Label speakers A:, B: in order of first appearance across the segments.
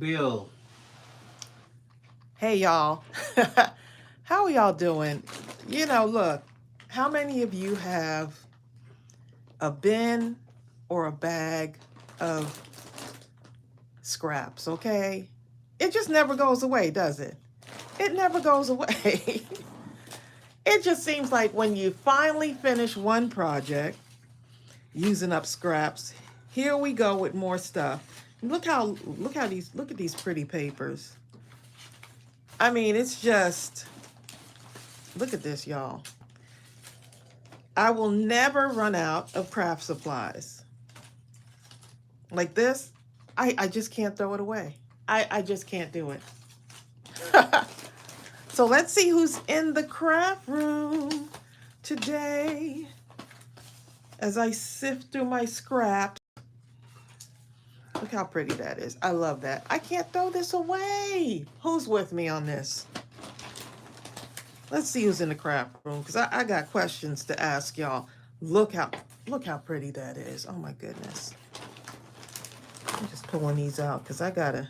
A: Bill.
B: Hey, y'all. How are y'all doing? Look, how many of you have a bin or a bag of scraps, okay? It just never goes away, does it? It never goes away. It just seems like when you finally finish one project, using up scraps, here we go with more stuff. Look at these pretty papers. I mean, it's just, look at this, y'all. I will never run out of craft supplies. Like this, I just can't throw it away. I just can't do it. So let's see who's in the craft room today. As I sift through my scraps. Look how pretty that is. I love that. I can't throw this away. Who's with me on this? Let's see who's in the craft room, because I got questions to ask y'all. Look how pretty that is. Oh my goodness. I'm just pulling these out because I'm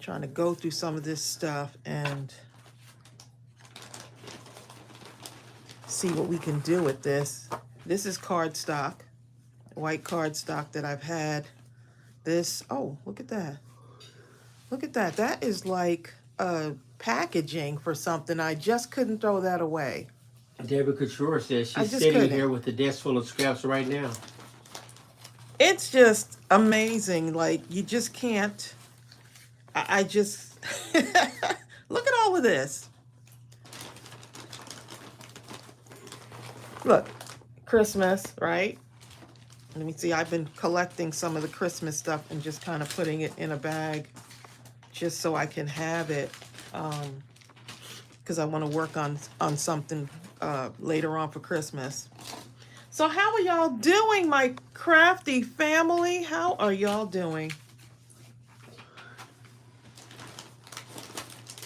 B: trying to go through some of this stuff and see what we can do with this. This is cardstock, white cardstock that I've had. This, oh, look at that. Look at that. That is like packaging for something. I just couldn't throw that away.
A: Deborah Couture says she's sitting here with a desk full of scraps right now.
B: It's just amazing. Like, you just can't. I just look at all of this. Look, Christmas, right? Let me see. I've been collecting some of the Christmas stuff and just kind of putting it in a bag just so I can have it, because I want to work on something later on for Christmas. So how are y'all doing, my crafty family? How are y'all doing?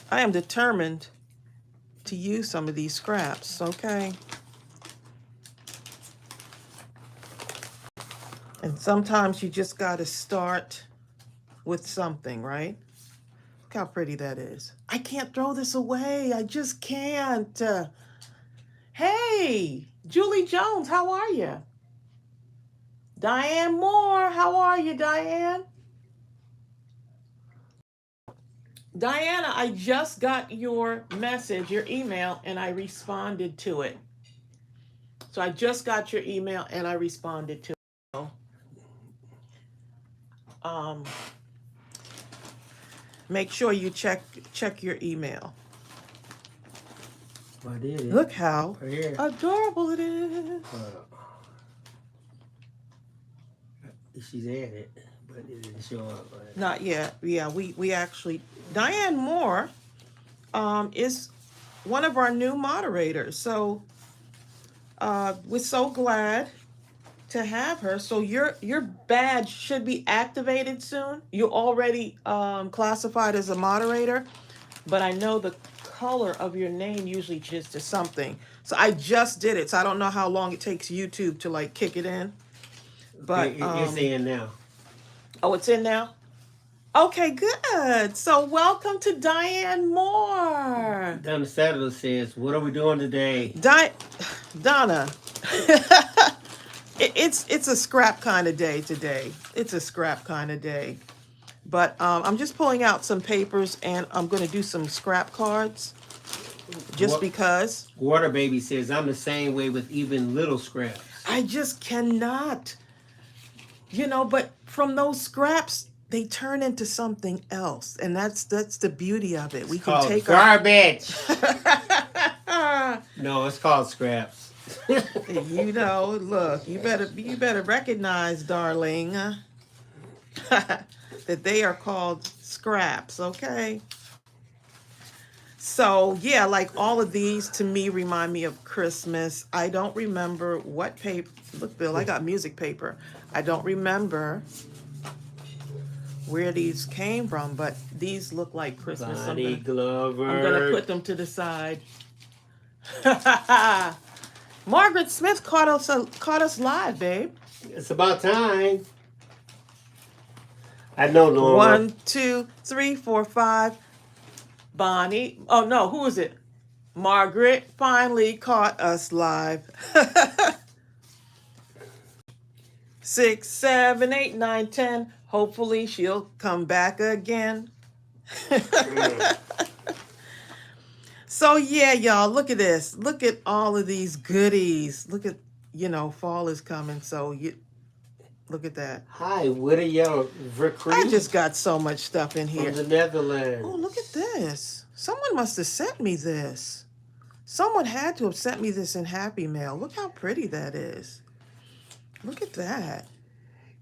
B: I am determined to use some of these scraps, okay? And sometimes you just got to start with something, right? Look how pretty that is. I can't throw this away. I just can't. Hey, Julie Jones, how are you? Diane Moore, how are you, Diane? Diana, I just got your message, your email, and I responded to it. So I just got your email and I responded to it. Make sure you check your email.
A: I did it.
B: Look how adorable it is.
A: She's at it, but it didn't show up. Right?
B: Not yet. Yeah, we actually, Diane Moore is one of our new moderators. So we're so glad to have her. So your badge should be activated soon. You're already classified as a moderator, but I know the color of your name usually just is something. So I just did it. So I don't know how long it takes YouTube to like kick it in. But
A: it's in now.
B: Oh, it's in now? Okay, good. So welcome to Diane Moore.
A: Donna Sadler says, what are we doing today?
B: Donna, it's a scrap kind of day today. It's a scrap kind of day. But I'm just pulling out some papers and I'm going to do some scrap cards just because.
A: Water Baby says, I'm the same way with even little scraps.
B: I just cannot. But from those scraps, they turn into something else. And that's the beauty of it. We can take
A: garbage. No, it's called scraps.
B: Look, you better recognize, darling, that they are called scraps, okay? So, yeah, like all of these to me remind me of Christmas. I don't remember what paper. Look, Bill, I got music paper. I don't remember where these came from, but these look like Christmas.
A: Bonnie Glover.
B: I'm going to put them to the side. Margaret Smith caught us live, babe.
A: It's about time. I know, Norma.
B: 1, 2, 3, 4, 5. Bonnie. Oh, no. Who is it? Margaret finally caught us live. 6, 7, 8, 9, 10. Hopefully she'll come back again. So yeah, y'all, look at this. Look at all of these goodies. Look at, fall is coming. So look at that.
A: Hi, what are y'all?
B: I just got so much stuff in here.
A: From the Netherlands.
B: Oh, look at this. Someone must have sent me this. Someone had to have sent me this in Happy Mail. Look how pretty that is. Look at that.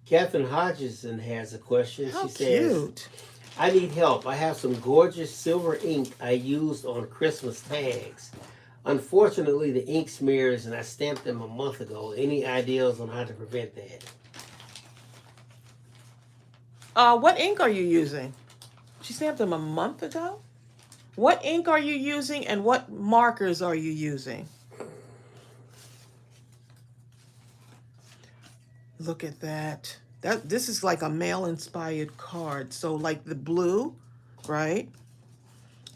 A: Catherine Hodgson has a question.
B: How
A: she says,
B: cute.
A: I need help. I have some gorgeous silver ink I used on Christmas tags. Unfortunately, the ink smears and I stamped them a month ago. Any ideas on how to prevent that?
B: What ink are you using? She stamped them a month ago? What ink are you using and what markers are you using? Look at that. This is like a male-inspired card. So like the blue, right?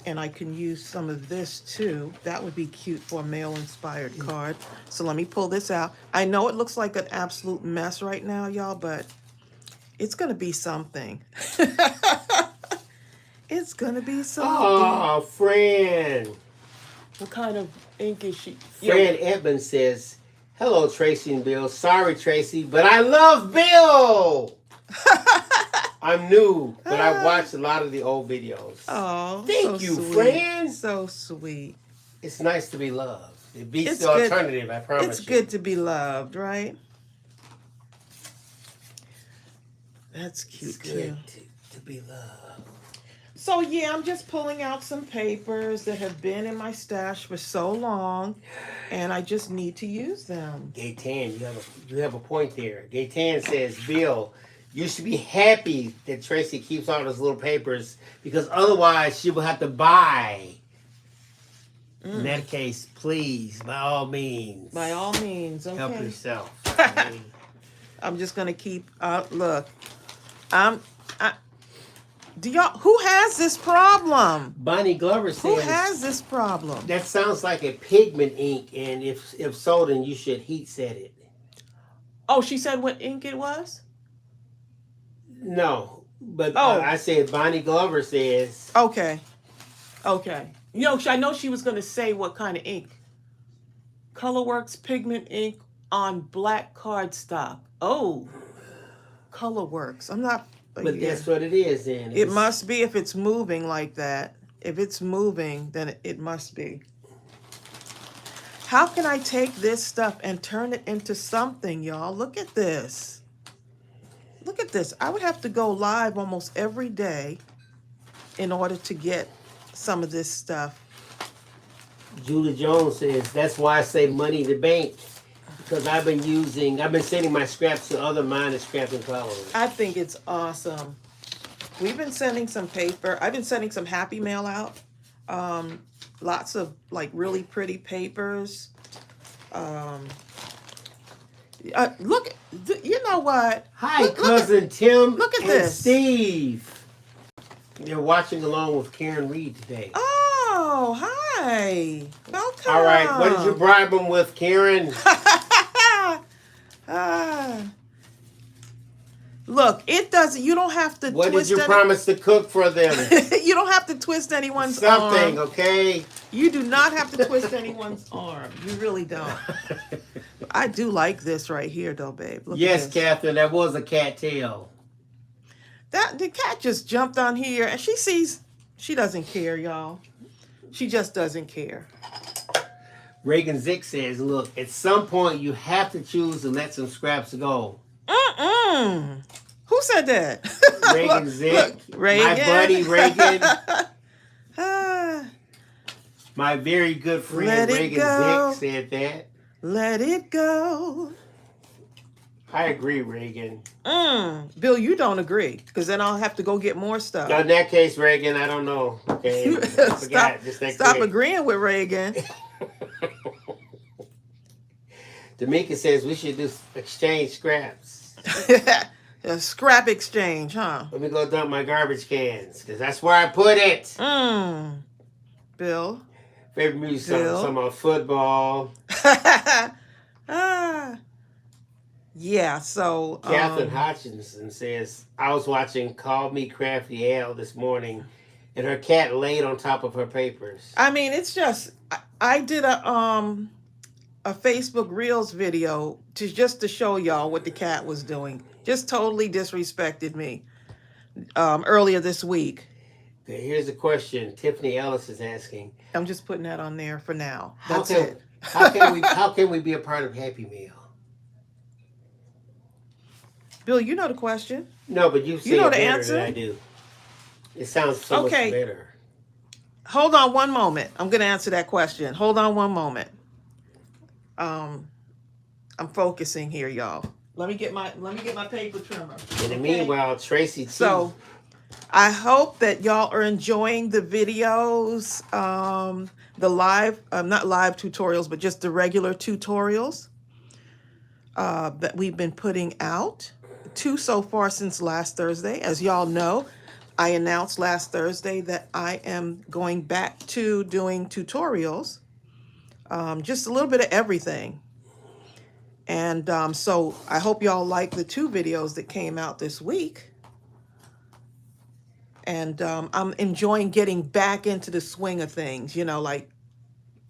B: And I can use some of this too. That would be cute for a male-inspired card. So let me pull this out. I know it looks like an absolute mess right now, y'all, but it's going to be something. It's going to be something.
A: Oh, Fran.
B: What kind of ink is she?
A: Fran Edmonds says, hello, Tracy and Bill. Sorry, Tracy, but I love Bill. I'm new, but I watched a lot of the old videos.
B: Oh,
A: thank you,
B: sweet.
A: Fran.
B: So sweet.
A: It's nice to be loved. It beats
B: It's
A: the
B: good.
A: alternative, I promise
B: It's
A: you.
B: good to be loved, right? That's cute,
A: It's good
B: too.
A: to be loved.
B: So, yeah, I'm just pulling out some papers that have been in my stash for so long, and I just need to use them.
A: Gaytan, you have a point there. Gaytan says, Bill, you should be happy that Tracy keeps all those little papers because otherwise she will have to buy. In that case, please, by all means.
B: By all means, okay.
A: Help yourself.
B: I'm just going to keep, look, do y'all, who has this problem?
A: Bonnie Glover says,
B: Who has this problem?
A: that sounds like a pigment ink, and if so, then you should heat set it.
B: Oh, she said what ink it was?
A: No, but
B: Oh.
A: I said Bonnie Glover says.
B: Okay. Okay. I know she was going to say what kind of ink. Colorworks pigment ink on black cardstock. Oh. Colorworks. I'm not...
A: But that's what it is then.
B: It must be if it's moving like that. If it's moving, then it must be. How can I take this stuff and turn it into something, y'all? Look at this. Look at this. I would have to go live almost every day in order to get some of this stuff.
A: Julie Jones says, that's why I say money to bank. Because I've been sending my scraps to other minor scrapping colors.
B: I think it's awesome. We've been sending some paper. I've been sending some Happy Mail out. Lots of like really pretty papers. Look, you know what?
A: Hi, cousin Tim.
B: Look at
A: and
B: this.
A: Steve. They're watching along with Karen Reed today.
B: Oh, hi. Welcome.
A: All right, what did you bribe them with, Karen?
B: Look, it doesn't. You don't have to.
A: What
B: twist
A: did you promise to cook for them?
B: You don't have to twist anyone's
A: Something,
B: arm.
A: okay?
B: You do not have to twist anyone's arm. You really don't. I do like this right here, though, babe. Look
A: Yes,
B: at this.
A: Catherine, that was a cat tail.
B: The cat just jumped on here, and she sees. She doesn't care, y'all. She just doesn't care.
A: Reagan Zick says, look, at some point you have to choose to let some scraps go.
B: Who said that?
A: Reagan Zick.
B: Reagan.
A: My buddy Reagan. My very good friend Reagan Zick said that.
B: Let it go.
A: I agree, Reagan.
B: Bill, you don't agree, because then I'll have to go get more stuff.
A: Now, in that case, Reagan, I don't know. Okay, I forgot.
B: Stop agreeing with Reagan.
A: D'Amica says we should do exchange scraps.
B: A scrap exchange, huh?
A: Let me go dump my garbage cans, because that's where I put it.
B: Bill.
A: Favorite music song, something about football.
B: Yeah, so
A: Catherine Hutchinson says, I was watching Call Me Crafty Al this morning, and her cat laid on top of her papers.
B: I mean, it's just I did a Facebook Reels video just to show y'all what the cat was doing. Just totally disrespected me earlier this week.
A: Okay, here's a question Tiffany Ellis is asking.
B: I'm just putting that on there for now.
A: How can we be a part of Happy Meal?
B: Bill, you know the question.
A: No, but you know the answer than I do. It sounds so much better.
B: Hold on one moment. I'm going to answer that question. Hold on one moment. I'm focusing here, y'all. Let me get my paper trimmer.
A: In the meanwhile, Tracey too.
B: So I hope that y'all are enjoying the videos, the live, not live tutorials, but just the regular tutorials that we've been putting out. 2 so far since last Thursday. As y'all know, I announced last Thursday that I am going back to doing tutorials, just a little bit of everything. And so I hope y'all like the 2 videos that came out this week. And I'm enjoying getting back into the swing of things, you know, like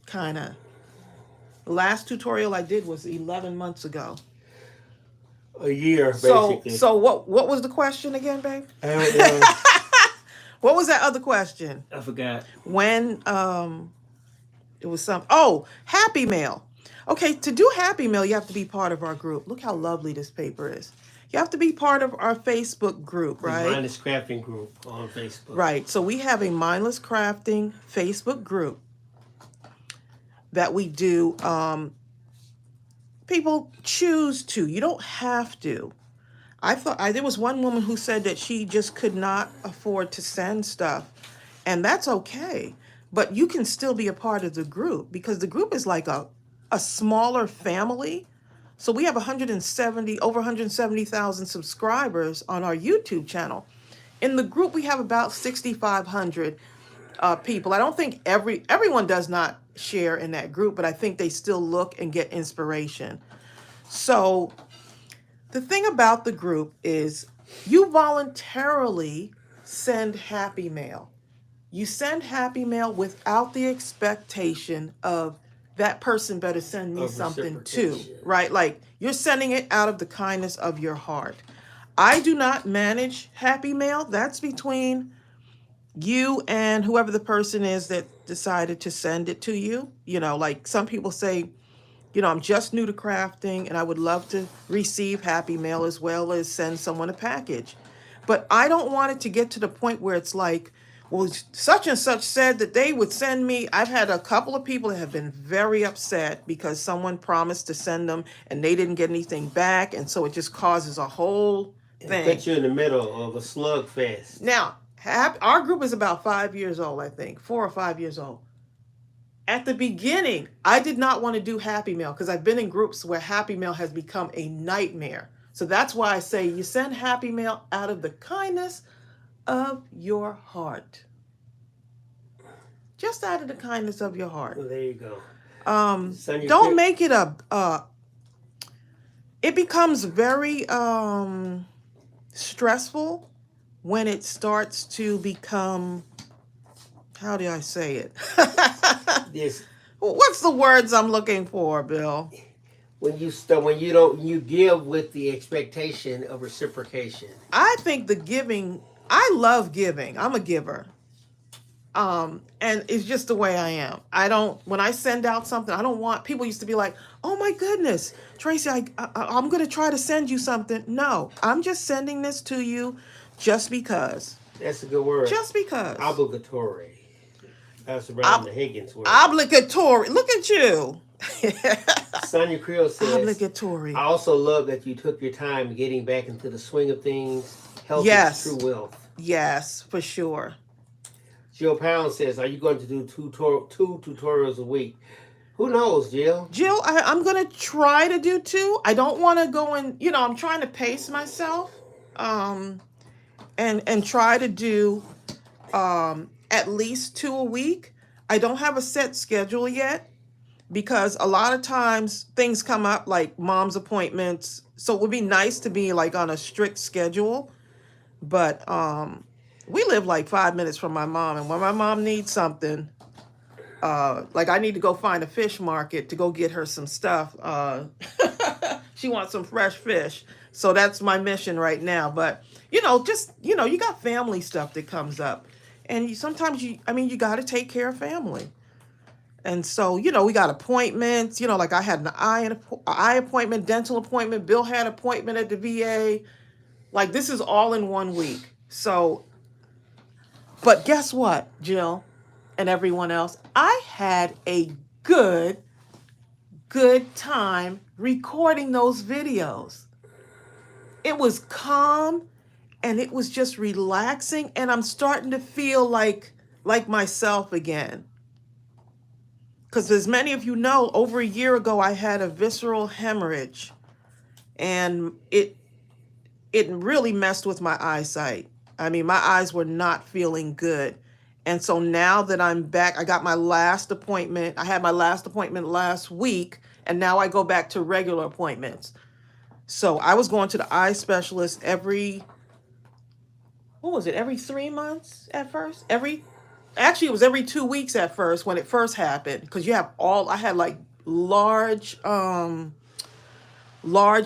B: kind of. The last tutorial I did was 11 months ago.
A: A year, basically.
B: So what was the question again, babe? What was that other question?
A: I forgot.
B: When it was Happy Mail. Okay, to do Happy Mail, you have to be part of our group. Look how lovely this paper is. You have to be part of our Facebook group, right?
A: The Mindless Crafting group on Facebook.
B: Right. So we have a Mindless Crafting Facebook group that we do. People choose to. You don't have to. There was one woman who said that she just could not afford to send stuff, and that's okay. But you can still be a part of the group because the group is like a smaller family. So we have over 170,000 subscribers on our YouTube channel. In the group, we have about 6,500 people. I don't think everyone does not share in that group, but I think they still look and get inspiration. So the thing about the group is you voluntarily send Happy Mail. You send Happy Mail without the expectation of that person better send me something too, right? Like you're sending it out of the kindness of your heart. I do not manage Happy Mail. That's between you and whoever the person is that decided to send it to you. You know, like some people say, you know, I'm just new to crafting and I would love to receive Happy Mail as well as send someone a package. But I don't want it to get to the point where it's like, well, such and such said that they would send me. I've had a couple of people that have been very upset because someone promised to send them and they didn't get anything back. And so it just causes a whole thing.
A: It puts you in the middle of a slugfest.
B: Now, our group is about 5 years old, I think, 4 or 5 years old. At the beginning, I did not want to do Happy Mail because I've been in groups where Happy Mail has become a nightmare. So that's why I say you send Happy Mail out of the kindness of your heart. Just out of the kindness of your heart.
A: Well, there you go.
B: Don't make it it becomes very stressful when it starts to become, how do I say it? What's the words I'm looking for, Bill?
A: When you give with the expectation of reciprocation.
B: I think I love giving. I'm a giver. And it's just the way I am. When I send out something, I don't want, people used to be like, oh my goodness, Tracey, I'm going to try to send you something. No, I'm just sending this to you just because.
A: That's a good word.
B: Just because.
A: Obligatory. That's around the Higgins word.
B: Obligatory. Look at you.
A: Sonia Creel says,
B: obligatory.
A: I also love that you took your time getting back into the swing of things. Health is true wealth.
B: Yes, for sure.
A: Jill Pound says, are you going to do two tutorials a week? Who knows, Jill?
B: Jill, I'm going to try to do 2. I don't want to go and, I'm trying to pace myself. and try to do at least 2 a week. I don't have a set schedule yet because a lot of times things come up like mom's appointments. So it would be nice to be like on a strict schedule. But we live like 5 minutes from my mom, and when my mom needs something, like I need to go find a fish market to go get her some stuff. She wants some fresh fish. So that's my mission right now. But, just, you got family stuff that comes up. And sometimes you got to take care of family. And so, we got appointments, like I had an eye appointment, dental appointment. Bill had an appointment at the VA. Like this is all in 1 week. So, but guess what, Jill and everyone else? I had a good time recording those videos. It was calm and it was just relaxing, and I'm starting to feel like myself again. Because as many of you know, over a year ago I had a visceral hemorrhage, and it really messed with my eyesight. I mean, my eyes were not feeling good. And so now that I'm back, I got my last appointment. I had my last appointment last week, and now I go back to regular appointments. So I was going to the eye specialist every 3 months at first? Actually, it was every 2 weeks at first when it first happened, because I had like large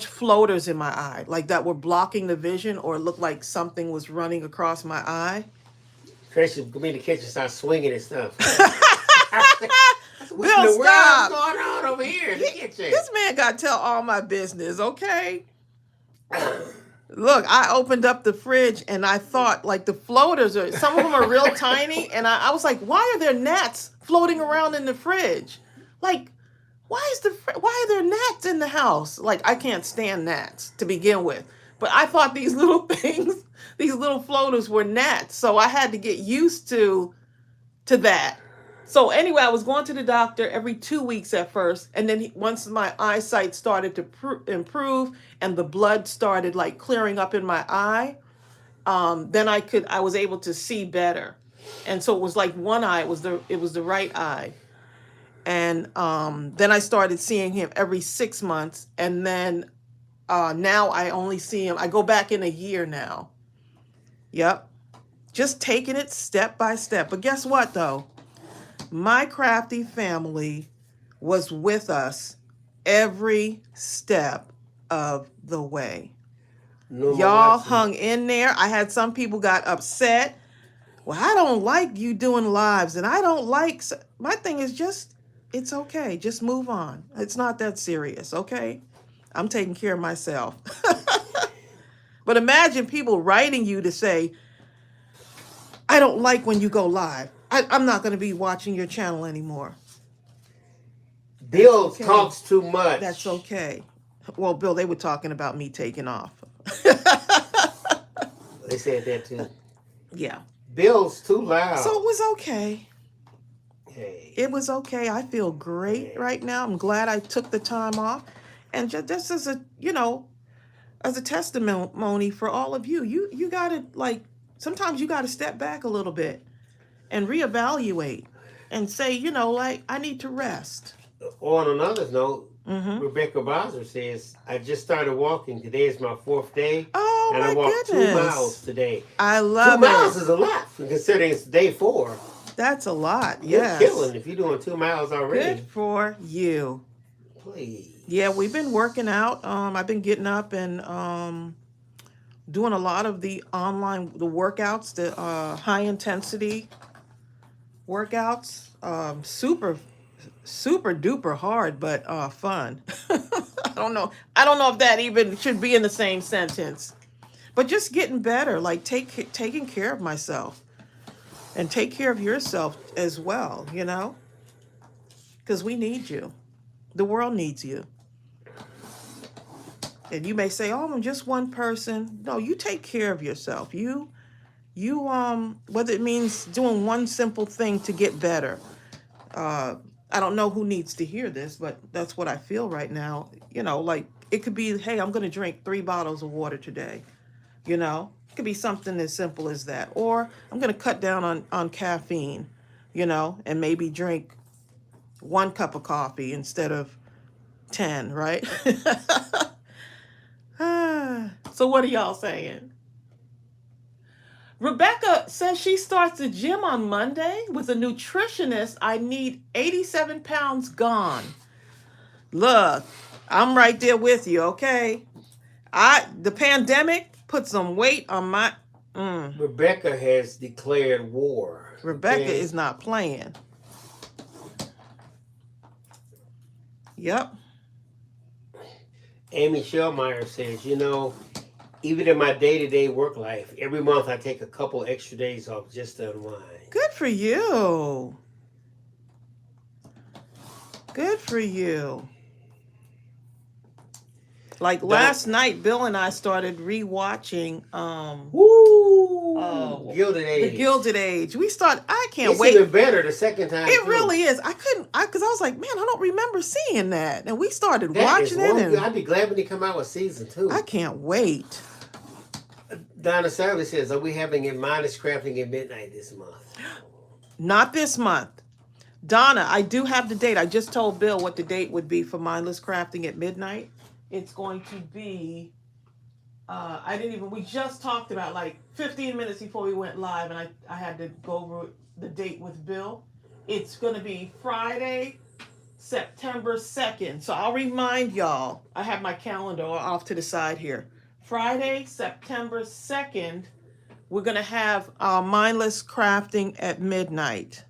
B: floaters in my eye, like that were blocking the vision, or it looked like something was running across my eye.
A: Tracey, come in the kitchen, start swinging and stuff.
B: Bill, stop.
A: What's going on over here in the kitchen?
B: This man got to tell all my business, okay? Look, I opened up the fridge and I thought like the floaters some of them are real tiny, and I was like, why are there gnats floating around in the fridge? Like, why are there gnats in the house? Like, I can't stand gnats to begin with. But I thought these little things, these little floaters were gnats. So I had to get used to that. So anyway, I was going to the doctor every 2 weeks at first. And then once my eyesight started to improve and the blood started like clearing up in my eye, then I was able to see better. And so it was like one eye, it was the right eye. And then I started seeing him every 6 months. And then now I only see him, I go back in a year now. Yep. Just taking it step by step. But guess what, though? My crafty family was with us every step of the way. No, y'all hung in there. I had some people got upset. Well, I don't like you doing lives, and I don't like... My thing is just, it's okay. Just move on. It's not that serious, okay? I'm taking care of myself. But imagine people writing you to say, I don't like when you go live. I'm not going to be watching your channel anymore.
A: Bill talks too much.
B: That's okay. Well, Bill, they were talking about me taking off.
A: They said that too.
B: Yeah.
A: Bill's too loud.
B: So it was okay.
A: Hey.
B: It was okay. I feel great right now. I'm glad I took the time off. And just as a testimony for all of you, you got to sometimes you got to step back a little bit and reevaluate and say, I need to rest.
A: On another note, Rebecca Bowser says, I just started walking. Today is my 4th day.
B: Oh,
A: and I walked 2 miles today.
B: I love
A: 2 miles is a lot, considering it's day 4.
B: That's a lot, yes.
A: You're killing if you're doing 2 miles already.
B: Good for you.
A: Please.
B: Yeah, we've been working out. I've been getting up and doing a lot of the workouts, the high intensity workouts. Super duper hard, but fun. I don't know if that even should be in the same sentence. But just getting better, like taking care of myself and take care of yourself as well, because we need you. The world needs you. And you may say, oh, I'm just one person. No, you take care of yourself. You whether it means doing one simple thing to get better. I don't know who needs to hear this, but that's what I feel right now. Like it could be, hey, I'm going to drink 3 bottles of water today. You know, it could be something as simple as that. Or I'm going to cut down on caffeine, you know, and maybe drink 1 cup of coffee instead of 10, right? So what are y'all saying? Rebecca says she starts the gym on Monday with a nutritionist. I need 87 pounds gone. Look, I'm right there with you, okay? The pandemic put some weight on my
A: Rebecca has declared war.
B: Rebecca
A: Okay?
B: is not playing. Yep.
A: Amy Shellmeyer says, you know, even in my day-to-day work life, every month I take a couple extra days off just to unwind.
B: Good for you. Good for you. Like last night, Bill and I started rewatching
A: Gilded Age.
B: The Gilded Age. I can't
A: it's
B: wait.
A: It's even better the second time.
B: It really is. Because I was like, man, I don't remember seeing that. And we started watching it. And
A: I'd be glad when they come out with season 2.
B: I can't wait.
A: Donna Sally says, are we having a Mindless Crafting at midnight this month?
B: Not this month. Donna, I do have the date. I just told Bill what the date would be for Mindless Crafting at midnight. It's going to be, we just talked about like 15 minutes before we went live, and I had to go over the date with Bill. It's going to be Friday, September 2nd. So I'll remind y'all, I have my calendar off to the side here. Friday, September 2nd, we're going to have Mindless Crafting at midnight.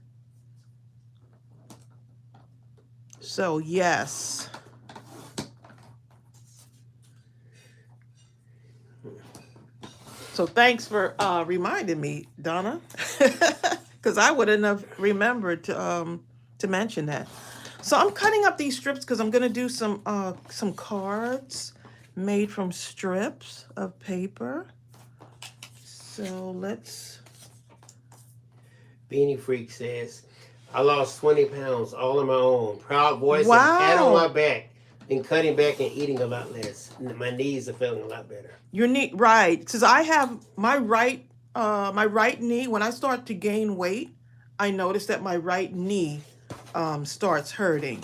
B: So, yes. So thanks for reminding me, Donna, because I wouldn't have remembered to mention that. So I'm cutting up these strips because I'm going to do some cards made from strips of paper. So let's.
A: Beanie Freak says, I lost 20 pounds all on my own. Proud voice
B: Wow.
A: and pat on my back. Been cutting back and eating a lot less. My knees are feeling a lot better.
B: Your knee, right? Because I have my right knee. When I start to gain weight, I notice that my right knee starts hurting,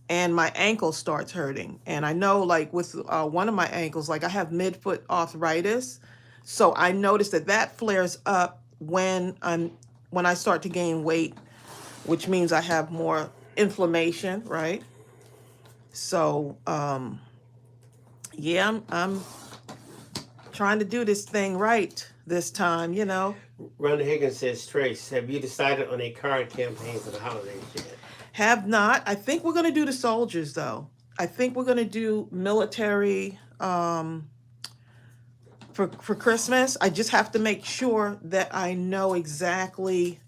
B: and my ankle starts hurting. And I know, like with one of my ankles, like I have midfoot arthritis, so I notice that flares up when I start to gain weight, which means I have more inflammation, right? So yeah, I'm trying to do this thing right this time, you know.
A: Rhonda Higgins says, Trace, have you decided on a card campaign for the holidays yet?
B: Have not. I think we're going to do the soldiers, though. I think we're going to do military for Christmas. I just have to make sure that I know exactly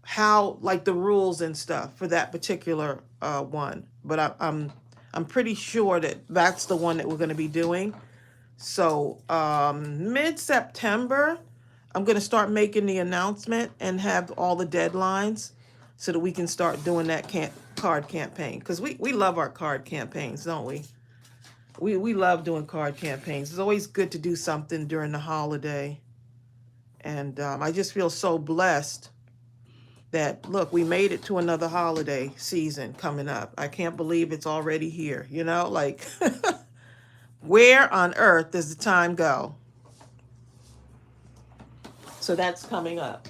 B: how, like the rules and stuff for that particular one. But I'm pretty sure that that's the one that we're going to be doing. So mid-September, I'm going to start making the announcement and have all the deadlines so that we can start doing that card campaign. Because we love our card campaigns, don't we? We love doing card campaigns. It's always good to do something during the holiday. And I just feel so blessed that, look, we made it to another holiday season coming up. I can't believe it's already here, you know? Like... Where on earth does the time go? So that's coming up.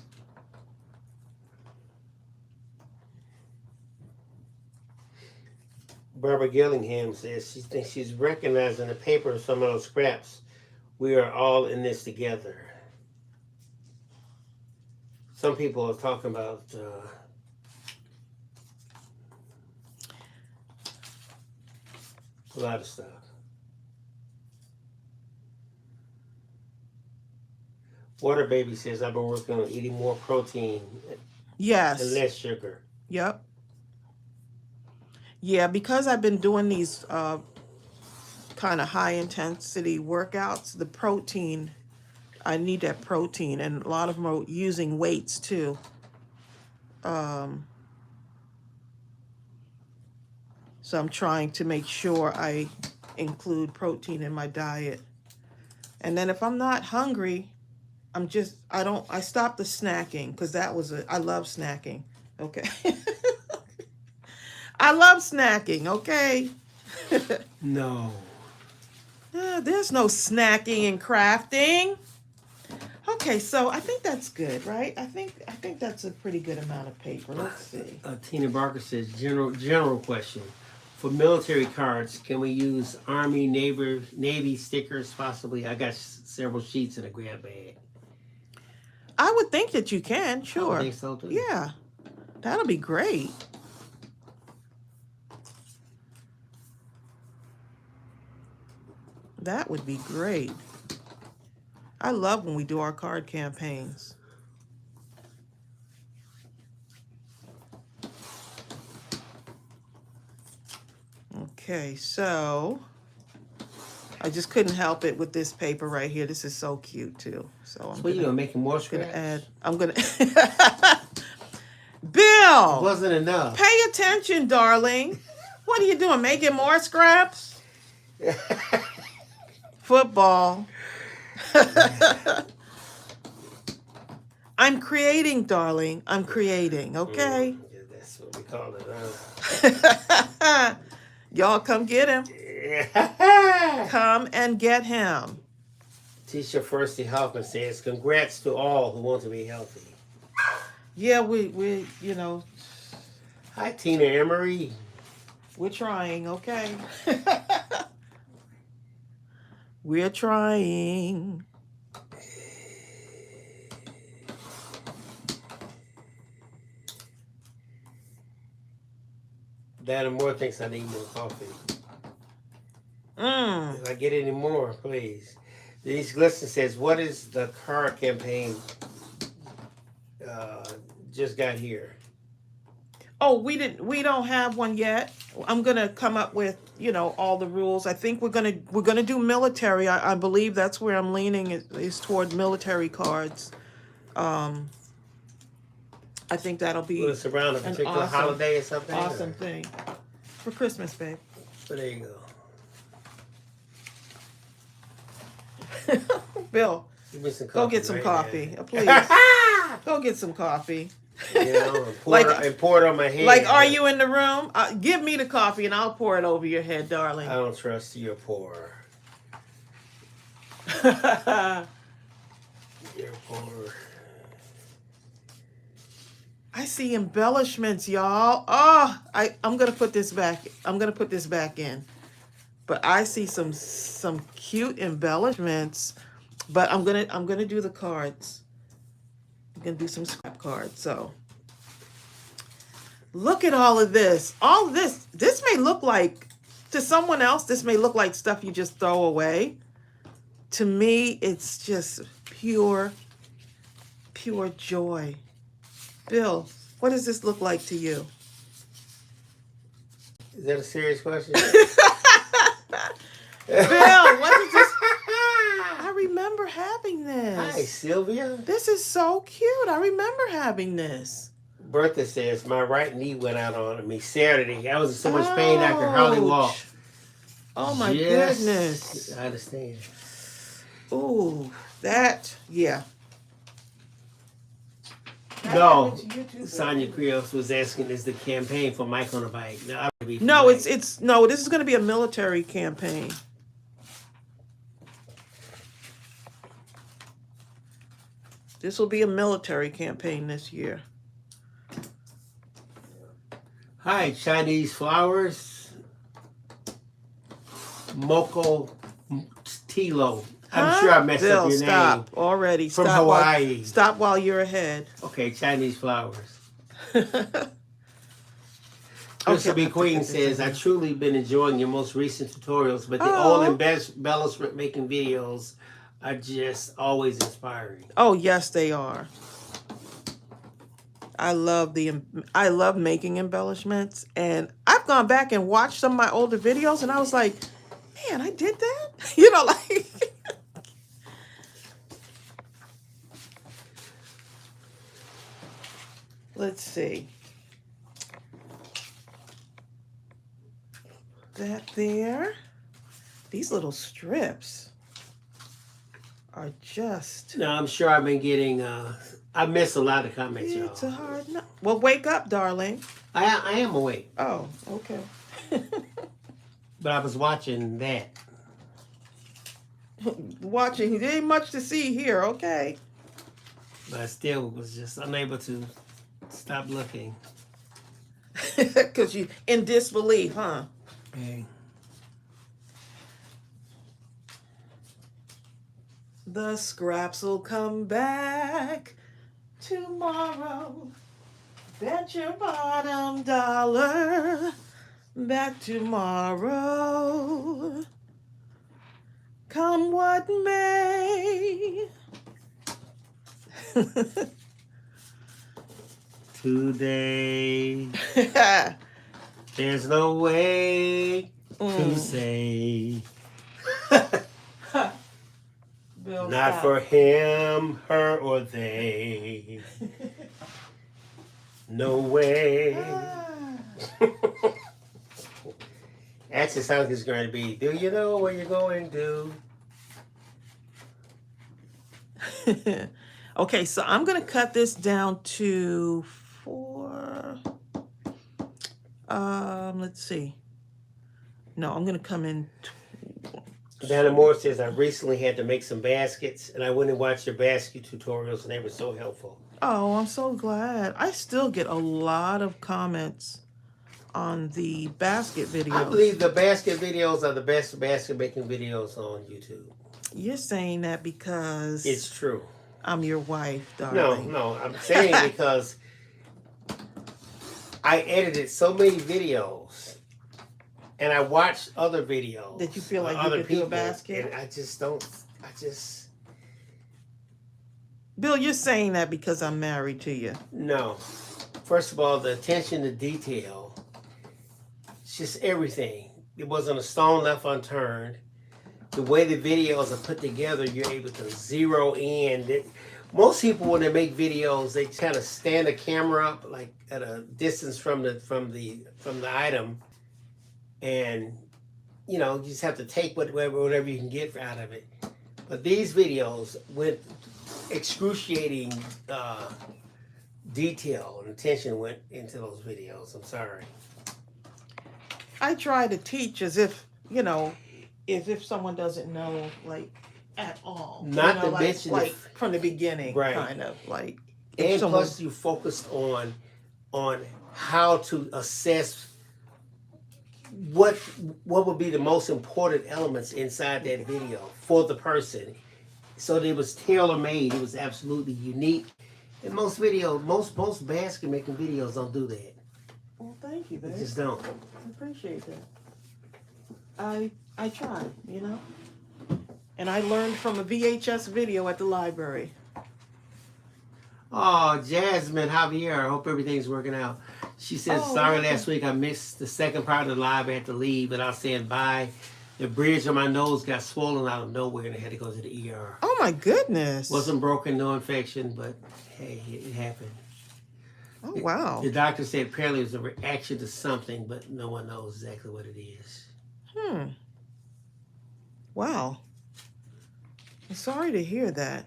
A: Barbara Gillingham says she thinks she's recognizing the paper of some of those scraps. We are all in this together. Some people are talking about a lot of stuff. Water Baby says, I've been working on eating more protein.
B: Yes.
A: And less sugar.
B: Yep. Yeah, because I've been doing these kind of high intensity workouts, the protein, I need that protein. And a lot of them are using weights too. So I'm trying to make sure I include protein in my diet. And then if I'm not hungry, I stopped the snacking because I love snacking. Okay. I love snacking, okay?
A: No.
B: There's no snacking and crafting. Okay, so I think that's good, right? I think that's a pretty good amount of paper. Let's see.
A: Tina Barker says, general question. For military cards, can we use Army, Navy stickers possibly? I got several sheets in a grab bag.
B: I would think that you can,
A: I
B: sure.
A: think so too.
B: Yeah, that'll be great. That would be great. I love when we do our card campaigns. Okay, so I just couldn't help it with this paper right here. This is so cute too. So I'm
A: You gonna make it more
B: gonna
A: scratch?
B: add. I'm gonna. Bill,
A: It wasn't enough.
B: pay attention, darling. What are you doing? Making more scraps? Football. I'm creating, darling. I'm creating. Okay.
A: Yeah, that's what we call it.
B: Y'all come get him. Come and get him.
A: Tisha Firsty Hoffman says, congrats to all who want to be healthy.
B: Yeah, we you know,
A: Hi, Tina Emery.
B: we're trying, okay? We're trying.
A: Dana Moore thinks I need more coffee.
B: Mm.
A: If I get any more, please. Denise Glisson says, what is the card campaign just got here?
B: Oh, we don't have one yet. I'm gonna come up with, all the rules. I think we're gonna do military. I believe that's where I'm leaning is toward military cards. I think that'll be
A: Well, it's around a particular holiday or something?
B: awesome thing for Christmas, babe.
A: So there you
B: go. Bill,
A: Give me some coffee.
B: go get some
A: right
B: coffee,
A: now.
B: please. Go get some coffee.
A: And
B: Like-
A: pour it on my head.
B: Like, are you in the room? Give me the coffee and I'll pour it over your head, darling.
A: I don't trust your pour. Your pour.
B: I see embellishments, y'all. Oh, I'm gonna put this back. I'm gonna put this back in. But I see some cute embellishments. But I'm gonna do the cards. I'm gonna do some scrap cards. So look at all of this. All of this. This may look like, to someone else, this may look like stuff you just throw away. To me, it's just pure joy. Bill, what does this look like to you?
A: Is that a serious question?
B: Bill, what is this? I remember having this.
A: Hi, Sylvia.
B: This is so cute. I remember having this.
A: Bertha says, my right knee went out on me Saturday. I was in so much pain I could hardly walk.
B: Ouch. Oh my
A: Yes,
B: goodness.
A: I understand.
B: Ooh, yeah.
A: No, Sonia Creos was asking, is the campaign for Mike on a Bike? No, I would be
B: No,
A: Mike.
B: no, this is going to be a military campaign. This will be a military campaign this year.
A: Hi, Chinese Flowers. Moko Tilo. I'm sure I messed
B: Bill,
A: up your
B: stop
A: name.
B: already.
A: From
B: Stop
A: Hawaii.
B: Stop while you're ahead.
A: Okay, Chinese Flowers.
B: Okay,
A: Crystal B. Queen says, I truly been enjoying your most recent tutorials, but the
B: Oh.
A: old embellishment making videos are just always inspiring.
B: Oh, yes, they are. I love making embellishments, and I've gone back and watched some of my older videos, and I was like, man, I did that? Like... Let's see. That there. These little strips. are just...
A: No, I'm sure I've been getting, I miss a lot of comments, y'all.
B: It's a hard night. Well, wake up, darling.
A: I am awake.
B: Oh, okay.
A: But I was watching that.
B: Watching. There ain't much to see here, okay.
A: But I still was just unable to stop looking.
B: Because you in disbelief, huh?
A: Okay.
B: The scraps will come back tomorrow. Bet your bottom dollar. Back tomorrow. Come what may.
A: Today, there's no way to say.
B: Bill,
A: Not
B: stop.
A: for him, her, or they. No way. That's the song is going to be. Do you know where you're going to?
B: Okay, so I'm going to cut this down to 4. Let's see. No, I'm going to come in.
A: Dana Moore says, I recently had to make some baskets, and I went and watched your basket tutorials, and they were so helpful.
B: Oh, I'm so glad. I still get a lot of comments on the basket videos.
A: I believe the basket videos are the best basket making videos on YouTube.
B: You're saying that because
A: It's true.
B: I'm your wife, darling.
A: No, I'm saying because I edited so many videos, and I watched other videos.
B: Did you feel like you
A: other
B: could do a
A: people,
B: basket?
A: And I just don't.
B: Bill, you're saying that because I'm married to you.
A: No. First of all, the attention to detail. It's just everything. It wasn't a stone left unturned. The way the videos are put together, you're able to zero in. Most people, when they make videos, they kind of stand the camera up like at a distance from the item, and you just have to take whatever you can get out of it. But these videos with excruciating detail and attention went into those videos. I'm sorry.
B: I try to teach as if someone doesn't know, like, at all.
A: Not to mention
B: like from the beginning,
A: right.
B: Kind of like.
A: And plus, you focused on how to assess what would be the most important elements inside that video for the person. So it was tailor made. It was absolutely unique. And most basket making videos don't do that.
B: Well, thank you, babe.
A: They just don't.
B: I appreciate that. I try, And I learned from a VHS video at the library.
A: Oh, Jasmine Javier, I hope everything's working out. She says, sorry, last week I missed the second part of the live. I had to leave without saying bye. The bridge on my nose got swollen out of nowhere and I had to go to the ER.
B: Oh, my goodness.
A: Wasn't broken, no infection, but hey, it happened.
B: Oh, wow.
A: The doctor said apparently it was a reaction to something, but no one knows exactly what it is.
B: Wow. I'm sorry to hear that.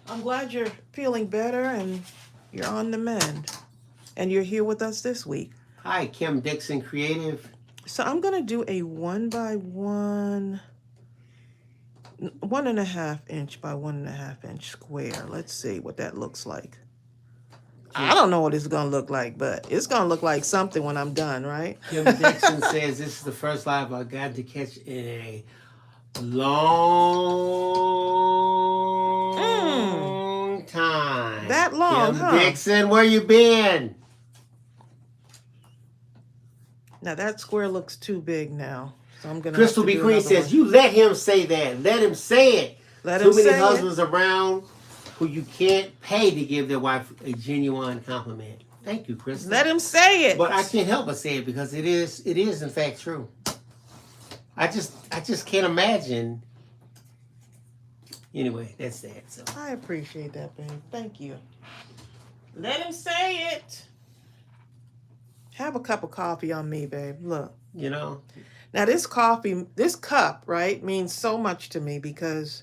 B: I'm glad you're feeling better and you're on the mend. And you're here with us this week.
A: Hi, Kim Dixon Creative.
B: So I'm going to do a 1x1, 1.5 inch by 1.5 inch square. Let's see what that looks like. I don't know what it's going to look like, but it's going to look like something when I'm done, right?
A: Kim Dixon says this is the first live I got to catch in a long time.
B: That long,
A: Kim Dixon, where you been?
B: Now that square looks too big now. So I'm going to
A: Crystal B. Queen says, you let him say that. Let him say it. Too many husbands around who you can't pay to give their wife a genuine compliment. Thank you, Crystal.
B: Let him say it.
A: But I can't help but say it because it is in fact true. I just can't imagine. Anyway, that's that. So
B: I appreciate that, babe. Thank you. Let him say it. Have a cup of coffee on me, babe. Look. Now this cup, right, means so much to me because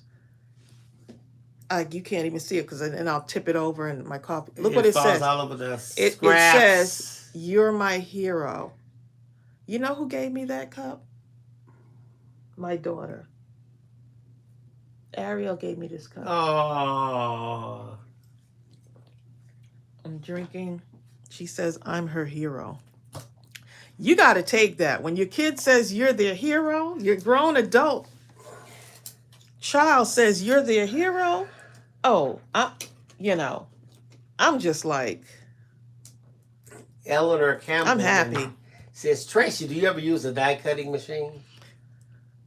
B: you can't even see it because then I'll tip it over and my coffee. Look what
A: It
B: it
A: falls
B: says.
A: all over the
B: It says,
A: scraps.
B: "You're my hero." You know who gave me that cup? My daughter. Ariel gave me this cup.
A: Oh.
B: I'm drinking. She says I'm her hero. You got to take that. When your kid says you're their hero, your grown adult child says you're their hero. Oh, I'm just like,
A: Eleanor Campbell
B: I'm happy.
A: says, Tracy, do you ever use a die cutting machine?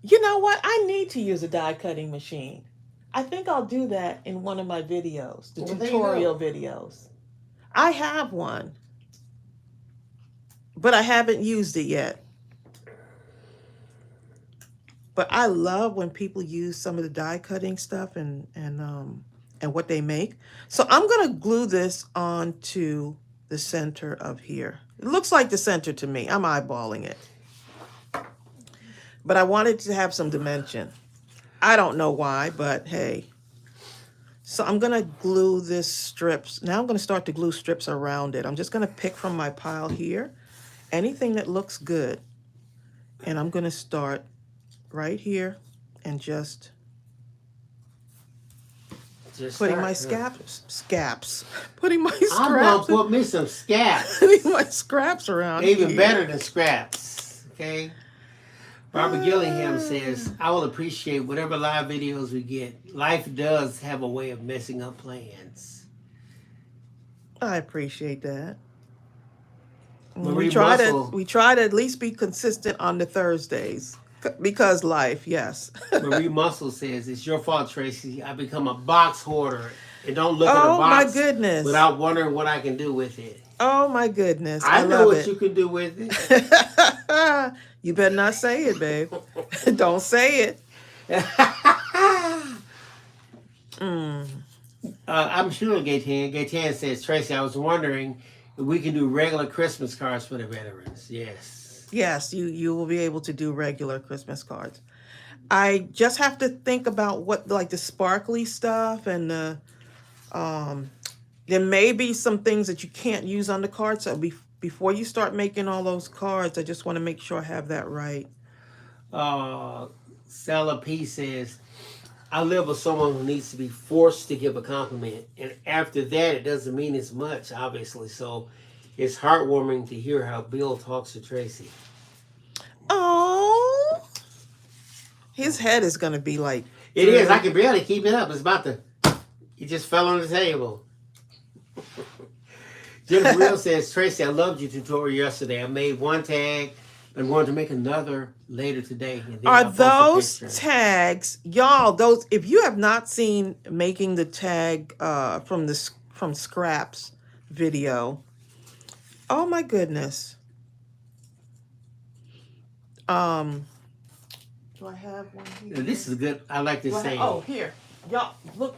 B: You know what? I need to use a die cutting machine. I think I'll do that in one of my videos, the tutorial videos. I have one, but I haven't used it yet. But I love when people use some of the die cutting stuff and what they make. So I'm gonna glue this onto the center of here. It looks like the center to me. I'm eyeballing it. But I wanted to have some dimension. I don't know why, but hey. So I'm gonna glue this strips. Now I'm gonna start to glue strips around it. I'm just gonna pick from my pile here, anything that looks good. And I'm gonna start right here and just putting my putting my scraps.
A: I'm gonna put me some scraps.
B: Putting my scraps around.
A: Even
B: here.
A: better than scraps. Okay. Barbara Gillingham says, I will appreciate whatever live videos we get. Life does have a way of messing up plans.
B: I appreciate that.
A: Marie
B: We try to at least be consistent on the Thursdays. Because life, yes.
A: Marie Muscle says, it's your fault, Tracy. I become a box hoarder and don't look at a box
B: my goodness.
A: without wondering what I can do with it.
B: Oh, my goodness.
A: I know
B: love
A: what
B: it.
A: you can do with it.
B: You better not say it, babe. Don't say it.
A: I'm sure Gaytan. Gaytan says, Tracy, I was wondering if we can do regular Christmas cards for the veterans. Yes.
B: Yes, you will be able to do regular Christmas cards. I just have to think about what, like the sparkly stuff and the there may be some things that you can't use on the card. So before you start making all those cards, I just want to make sure I have that right.
A: Stella P says, I live with someone who needs to be forced to give a compliment. And after that, it doesn't mean as much, obviously. So it's heartwarming to hear how Bill talks to Tracy.
B: Oh, his head is going to be like...
A: It is. I can barely keep it up. It's about to... He just fell on the table. Jennifer Real says, Tracy, I loved your tutorial yesterday. I made one tag. I'm going to make another later today. And then
B: Are those tags, y'all, those, if you have not seen making the tag from scraps video, oh my goodness. Do I have one here?
A: This is good. I like this saying.
B: Oh, here. Y'all, look.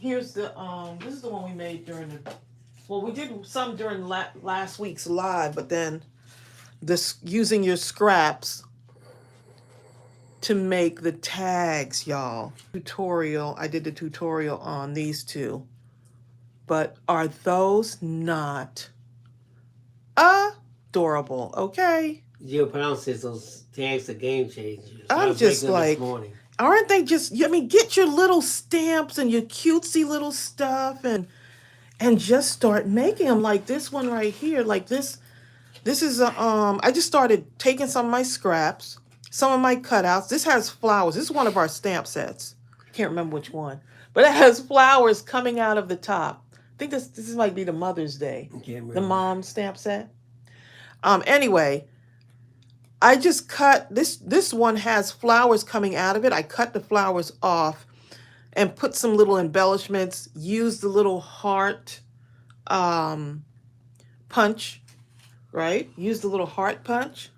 B: Here's the, this is the one we made during the, well, we did some during last week's live, but then this using your scraps to make the tags, y'all. Tutorial, I did the tutorial on these two. But are those not adorable? Okay.
A: Jill Pound says those tags are game changers.
B: I'm just like, aren't they just, I mean, get your little stamps and your cutesy little stuff and just start making them. Like this one right here, like this is I just started taking some of my scraps, some of my cutouts. This has flowers. This is one of our stamp sets. Can't remember which one, but it has flowers coming out of the top. I think this might be the Mother's Day, the mom stamp set. Anyway, I just cut this one has flowers coming out of it. I cut the flowers off and put some little embellishments, used the little heart punch, right? Used the little heart punch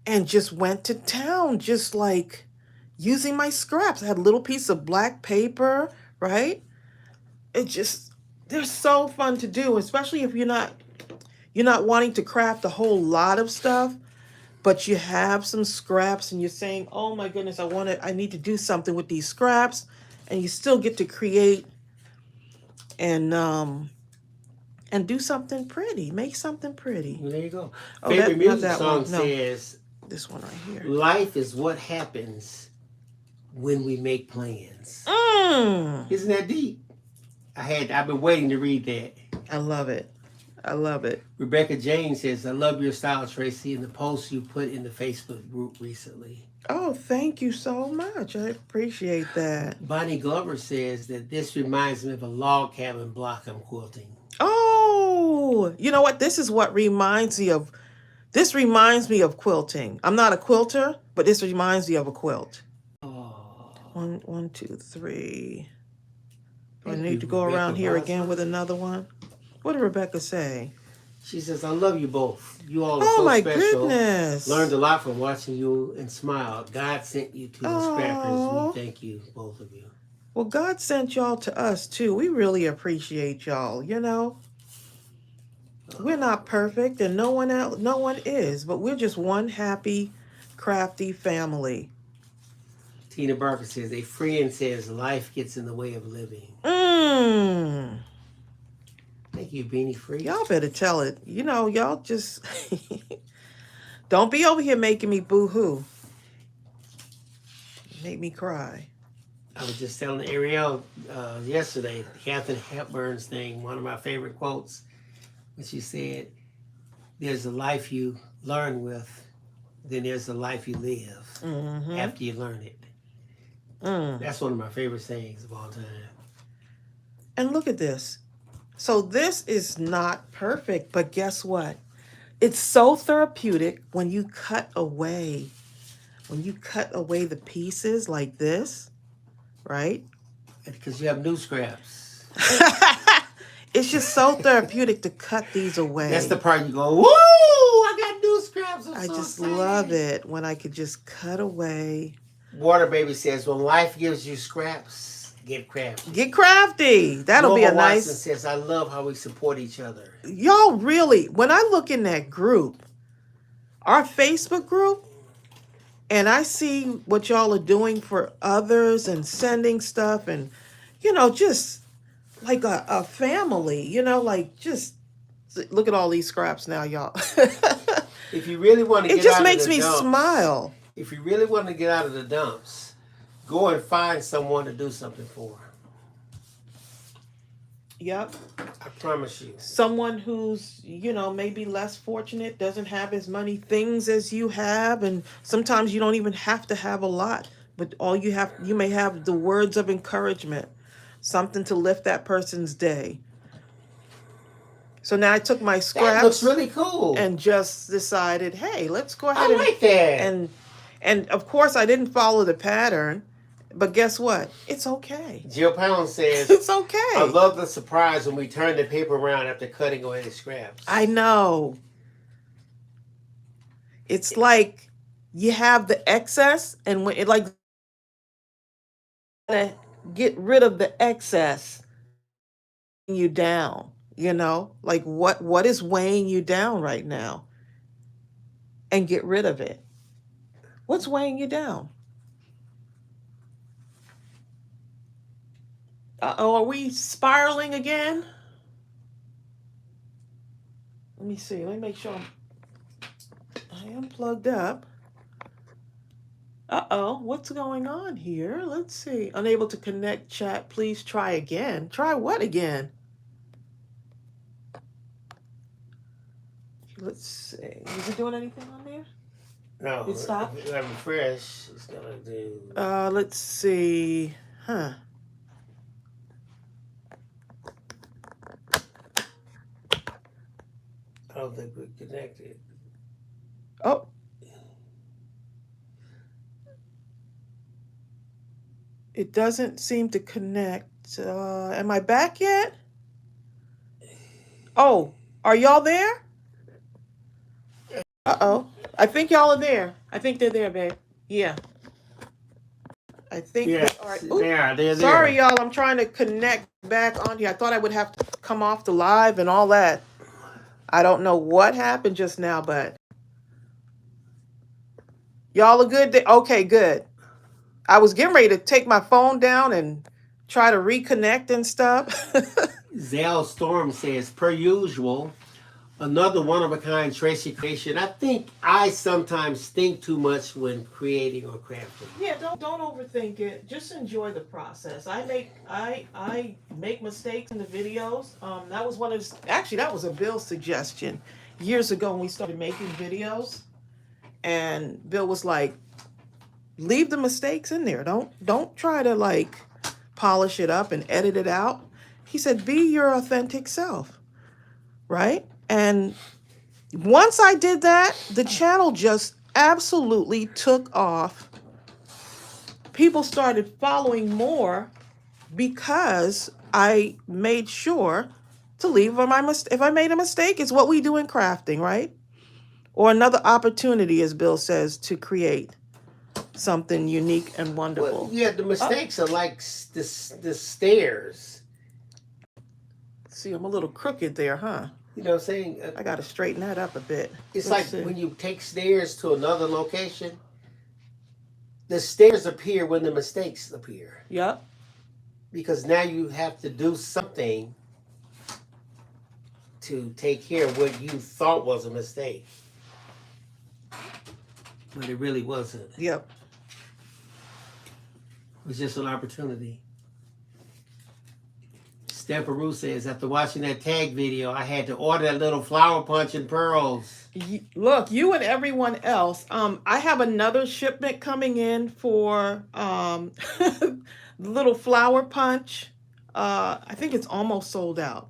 B: and just went to town, just like using my scraps. I had a little piece of black paper, right? They're so fun to do, especially if you're not wanting to craft a whole lot of stuff. but you have some scraps and you're saying, oh my goodness, I need to do something with these scraps, and you still get to create and do something pretty, make something pretty.
A: Well, there you go.
B: Oh,
A: Favorite
B: not
A: music
B: that
A: song
B: one. No,
A: says,
B: this one right here.
A: life is what happens when we make plans. Isn't that deep? I've been waiting to read that.
B: I love it. I love it.
A: Rebecca Jane says, I love your style, Tracey, and the post you put in the Facebook group recently.
B: Oh, thank you so much. I appreciate that.
A: Bonnie Glover says that this reminds me of a log cabin block I'm quilting.
B: Oh, you know what? This reminds me of quilting. I'm not a quilter, but this reminds me of a quilt.
A: Oh.
B: One, two, three. Do I
A: Thank
B: need
A: you,
B: to go
A: Rebecca
B: around here again
A: Bosworth.
B: with another one? What did Rebecca say?
A: She says, I love you both. You all are
B: Oh
A: so
B: my
A: special.
B: goodness.
A: Learned a lot from watching you and smiled. God sent you to the scrappers.
B: Oh.
A: We thank you, both of you.
B: Well, God sent y'all to us too. We really appreciate y'all, you know. We're not perfect and no one is, but we're just one happy, crafty family.
A: Tina Barker says, a friend says life gets in the way of living. Thank you, Beanie Freak.
B: Y'all better tell it. You know, y'all just don't be over here making me boo-hoo. Make me cry.
A: I was just telling Ariel yesterday, Katharine Hepburn's thing, one of my favorite quotes, when she said, there's a life you learn with, then there's a life you live after you learn it. That's one of my favorite sayings of all time.
B: And look at this. So this is not perfect, but guess what? It's so therapeutic when you cut away the pieces like this, right?
A: Because you have new scraps.
B: It's just so therapeutic to cut these away.
A: That's the part you go, woo! I got new scraps.
B: I just love it when I could just cut away.
A: Water Baby says, when life gives you scraps, get crafty.
B: Get crafty. That'll be a nice.
A: Watson says, I love how we support each other.
B: Y'all really, when I look in that group, our Facebook group, and I see what y'all are doing for others and sending stuff and, you know, just like a family, you know, like just look at all these scraps now, y'all.
A: If you really want to
B: it just makes me smile.
A: If you really want to get out of the dumps, go and find someone to do something for.
B: Yep.
A: I promise you.
B: Someone who's, you know, maybe less fortunate, doesn't have as many things as you have, and sometimes you don't even have to have a lot, but you may have the words of encouragement, something to lift that person's day. So now I took my scraps.
A: That looks really cool.
B: And just decided, hey, let's go ahead.
A: I like that.
B: And of course I didn't follow the pattern, but guess what? It's okay.
A: Jill Pound says,
B: it's okay.
A: I love the surprise when we turn the paper around after cutting away the scraps.
B: I know. It's like you have the excess, and when it like get rid of the excess, you down, you know, like what is weighing you down right now, and get rid of it. What's weighing you down? Uh-oh, are we spiraling again? Let me see. Let me make sure I am plugged up. Uh-oh, what's going on here? Let's see. Unable to connect chat. Please try again. Try what again? Let's see. Is it doing anything on there?
A: No.
B: It stopped?
A: If you refresh, it's going to do...
B: Let's see. Huh.
A: I don't think we're connected.
B: Oh. It doesn't seem to connect. Am I back yet? Oh, are y'all there? Uh-oh. I think y'all are there. I think they're there, babe. Yeah. I think.
A: Yeah,
B: all right.
A: they're there.
B: Sorry, y'all. I'm trying to connect back on here. I thought I would have to come off the live and all that. I don't know what happened just now, but Y'all are good? Okay, good. I was getting ready to take my phone down and try to reconnect and stuff.
A: Zell Storm says, per usual, another one-of-a-kind Tracy creation. I think I sometimes think too much when creating or crafting.
B: Yeah, don't overthink it. Just enjoy the process. I make mistakes in the videos. That was one of actually that was a Bill's suggestion years ago when we started making videos, and Bill was like, leave the mistakes in there. Don't try to like polish it up and edit it out. He said, be your authentic self, right? And once I did that, the channel just absolutely took off. People started following more because I made sure to leave if I made a mistake. It's what we do in crafting, right? Or another opportunity, as Bill says, to create something unique and wonderful.
A: Well, yeah, the mistakes are like the stairs.
B: See, I'm a little crooked there, huh?
A: You know what I'm saying?
B: I got to straighten that up a bit.
A: It's
B: Let's
A: like
B: see.
A: when you take stairs to another location, the stairs appear when the mistakes appear.
B: Yep.
A: Because now you have to do something to take care of what you thought was a mistake. But it really wasn't.
B: Yep.
A: It was just an opportunity. Stepperoo says, after watching that tag video, I had to order that little flower punch and pearls.
B: Look, you and everyone else. I have another shipment coming in for the little flower punch. I think it's almost sold out.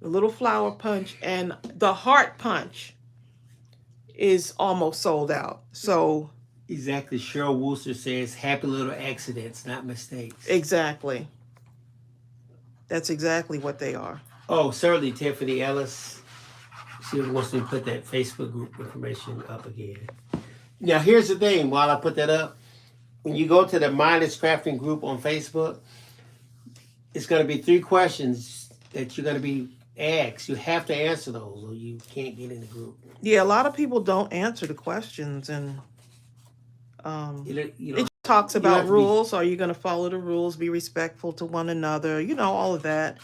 B: The little flower punch and the heart punch is almost sold out. So
A: Exactly. Cheryl Wooster says, happy little accidents, not mistakes.
B: exactly. That's exactly what they are.
A: Oh, certainly, Tiffany Ellis. She wants me to put that Facebook group information up again. Now, here's the thing. While I put that up, when you go to the Mindless Crafting group on Facebook, it's going to be 3 questions that you're going to be asked. You have to answer those or you can't get in the group.
B: Yeah, a lot of people don't answer the questions, and it talks about rules. Are you going to follow the rules? Be respectful to one another. You know, all of that.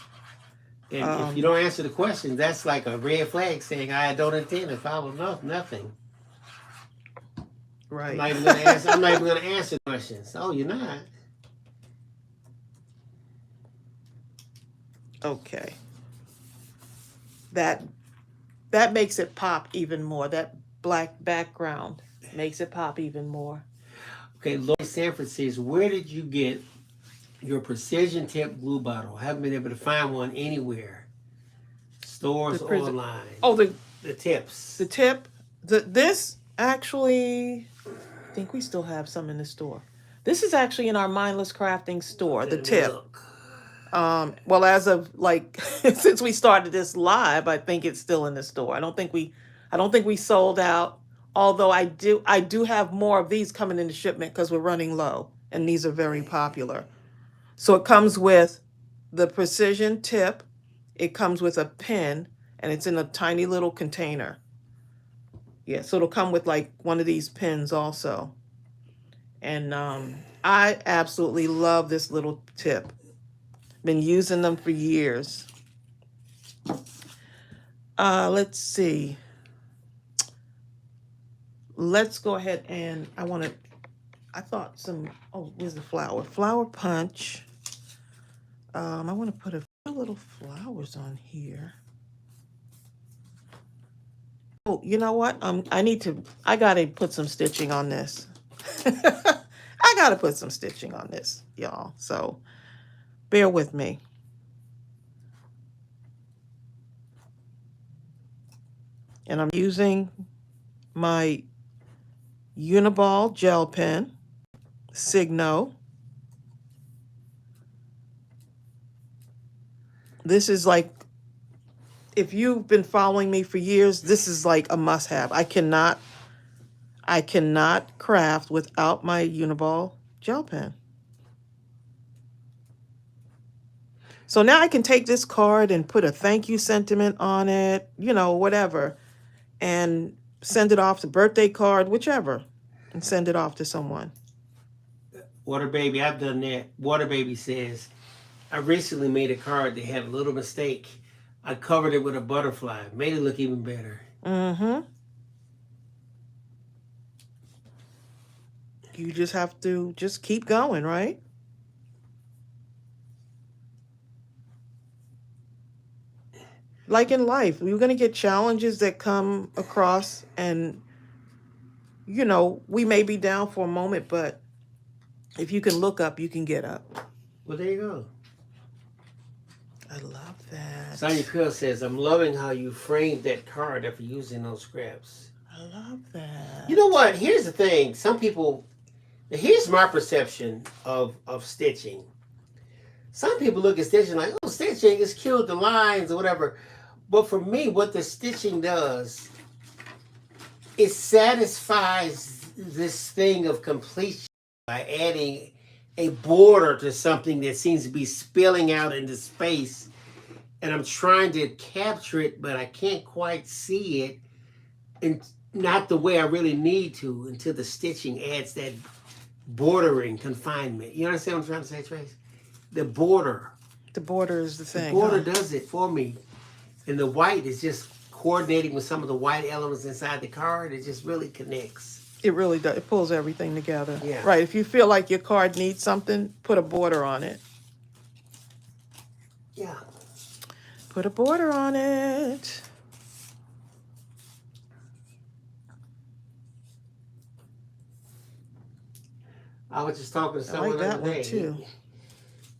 A: And if you don't answer the question, that's like a red flag saying I don't intend to follow nothing.
B: Right.
A: I'm not even going to answer. I'm not even going to answer questions. Oh, you're not.
B: Okay. That makes it pop even more. That black background makes it pop even more.
A: Okay, Lloyd Sanford says, where did you get your precision tip glue bottle? I haven't been able to find one anywhere. Stores or online.
B: Oh, the
A: tips.
B: The tip. This actually, I think we still have some in the store. This is actually in our Mindless Crafting store, the tip.
A: Look.
B: Well, as of like since we started this live, I think it's still in the store. I don't think we sold out. Although I do have more of these coming into shipment because we're running low, and these are very popular. So it comes with the precision tip. It comes with a pin, and it's in a tiny little container. Yeah, so it'll come with like one of these pins also. And I absolutely love this little tip. Been using them for years. Let's see. Let's go ahead and I thought where's the flower? Flower punch. I want to put a few little flowers on here. Oh, you know what? I gotta put some stitching on this. I gotta put some stitching on this, y'all. So bear with me. And I'm using my Uniball gel pen, Signo. This is like, if you've been following me for years, this is like a must-have. I cannot craft without my Uniball gel pen. So now I can take this card and put a thank you sentiment on it, you know, whatever, and send it off to birthday card, whichever. and send it off to someone.
A: Water Baby, I've done that. Water Baby says, I recently made a card that had a little mistake. I covered it with a butterfly. Made it look even better.
B: Mm-hmm. You just have to just keep going, right? Like in life, you're going to get challenges that come across, and, you know, we may be down for a moment, but if you can look up, you can get up.
A: Well, there you go.
B: I love that.
A: Sonia Krill says, I'm loving how you framed that card after using those scraps.
B: I love that.
A: You know what? Here's the thing. Some people, here's my perception of stitching. Some people look at stitching like, oh, stitching is cute, the lines or whatever. But for me, what the stitching does, it satisfies this thing of completion by adding a border to something that seems to be spilling out into space. And I'm trying to capture it, but I can't quite see it. And not the way I really need to until the stitching adds that bordering confinement. You understand what I'm trying to say, Trace? The border.
B: The border is the thing.
A: The border does it for me. And the white is just coordinating with some of the white elements inside the card. It just really connects.
B: It really does. It pulls everything together.
A: Yeah.
B: Right. If you feel like your card needs something, put a border on it.
A: Yeah.
B: Put a border on it.
A: I was just talking to
B: I
A: someone
B: like
A: the
B: that
A: other
B: one
A: day,
B: too.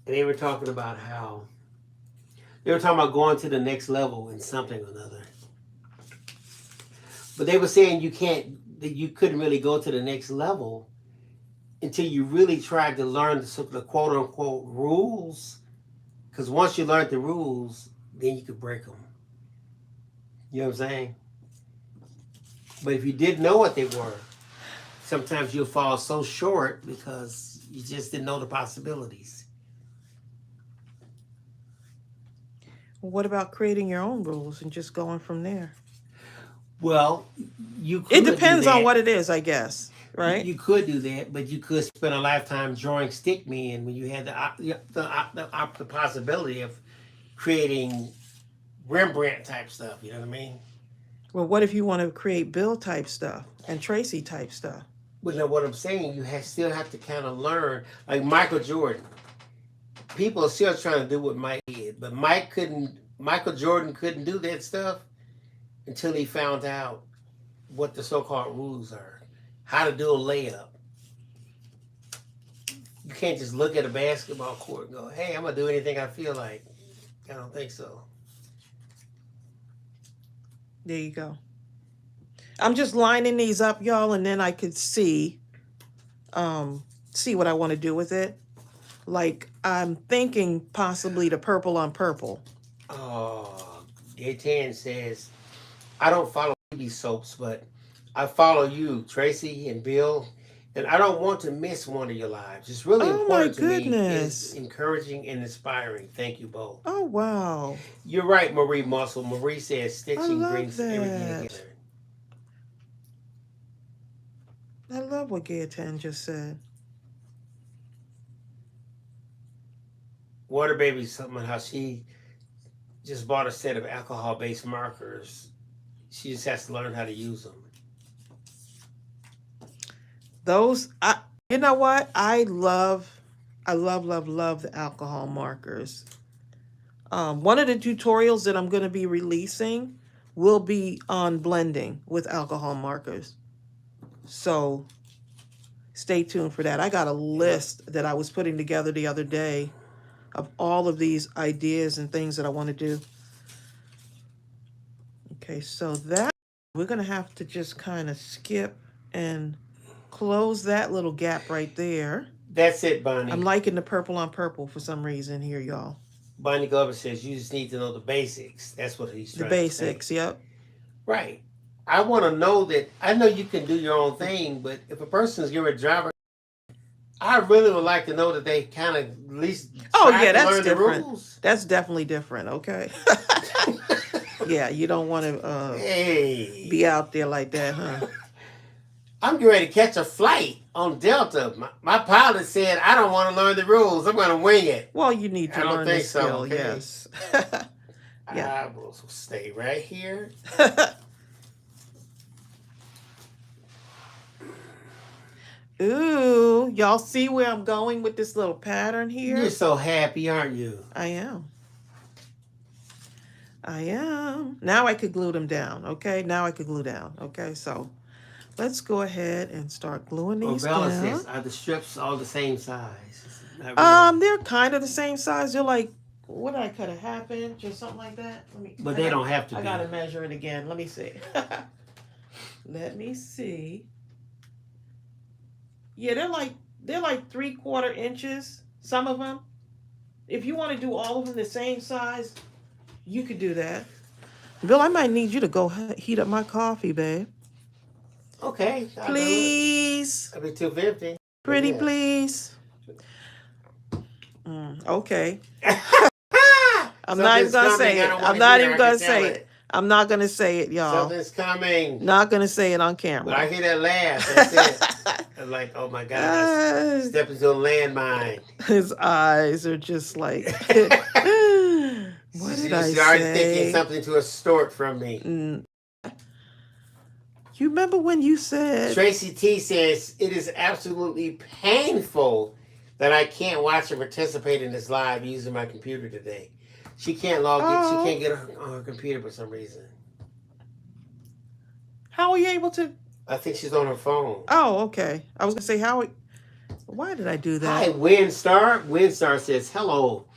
A: and they were talking about how they were talking about going to the next level in something or another. But they were saying that you couldn't really go to the next level until you really tried to learn the quote unquote rules. Because once you learned the rules, then you could break them. You know what I'm saying? But if you didn't know what they were, sometimes you'll fall so short because you just didn't know the possibilities.
B: What about creating your own rules and just going from there?
A: Well, you could.
B: It depends
A: do that.
B: on what it is, I guess. Right?
A: You could do that, but you could spend a lifetime drawing stick men when you had the possibility of creating Rembrandt type stuff. You know what I mean?
B: Well, what if you want to create Bill type stuff and Tracey type stuff?
A: But now what I'm saying, still have to kind of learn. Like Michael Jordan. People are still trying to do what Mike did, but Michael Jordan couldn't do that stuff until he found out what the so-called rules are. How to do a layup. You can't just look at a basketball court and go, hey, I'm going to do anything I feel like. I don't think so.
B: There you go. I'm just lining these up, y'all, and then I could see what I want to do with it. Like, I'm thinking possibly the purple on purple.
A: Oh, Gaetan says, I don't follow these soaps, but I follow you, Tracy and Bill, and I don't want to miss one of your lives. It's really important to me. It's encouraging and inspiring. Thank you both.
B: Oh, wow.
A: You're right, Marie Muscle. Marie says stitching brings everything together.
B: I love what Gaetan just said.
A: Water Baby's something how she just bought a set of alcohol-based markers. She just has to learn how to use them.
B: Those, you know what? I love the alcohol markers. One of the tutorials that I'm going to be releasing will be on blending with alcohol markers. So stay tuned for that. I got a list that I was putting together the other day of all of these ideas and things that I want to do. Okay, so that we're going to have to just kind of skip and close that little gap right there.
A: That's it, Bonnie.
B: I'm liking the purple on purple for some reason here, y'all.
A: Bonnie Glover says you just need to know the basics. That's what he's trying
B: to say. The basics, yep.
A: Right. I want to know that. I know you can do your own thing, but if a person's getting a driver, I really would like to know that they kind of at least
B: that's
A: learn
B: different.
A: The rules.
B: That's definitely different, okay? Yeah, you don't want to be out there like that, huh?
A: I'm getting ready to catch a flight on Delta. My pilot said, I don't want to learn the rules. I'm going to wing it.
B: Well, you need to
A: I don't
B: learn the
A: think so,
B: skill,
A: okay?
B: yes. Yeah.
A: I will stay right here.
B: Ooh, y'all see where I'm going with this little pattern here?
A: You're so happy, aren't you?
B: I am. I am. Now I could glue them down, okay? Now I could glue down, okay? So let's go ahead and start gluing these
A: Bella
B: down.
A: says, are the strips all the same size? Not really.
B: They're kind of the same size. They're like, what did I cut, a ½ inch or something like that?
A: But they don't have to be.
B: I gotta measure it again. Let me see. Let me see. Yeah, they're like 3/4 inches. Some of them. If you want to do all of them the same size, you could do that. Bill, I might need you to go heat up my coffee, babe.
A: Okay.
B: Please.
A: I'll be $2.50.
B: Pretty,
A: Yeah.
B: Please. Okay. I'm not even gonna say it. I'm not even gonna say it. I'm not gonna say it, y'all.
A: Something's coming.
B: Not gonna say it on camera.
A: But I hear that laugh. That's it. I'm like, oh my God, I stepped into a landmine.
B: His eyes are just like, what did I say?
A: She's already thinking something to extort from me.
B: You remember when you said...
A: Tracy T says, it is absolutely painful that I can't watch and participate in this live using my computer today. She can't log in. She can't get on her computer for some reason.
B: How are you able to...
A: I think she's on her phone.
B: Oh, okay. I was going to say, why did I do that?
A: Hi, Windstar. Windstar says, hello.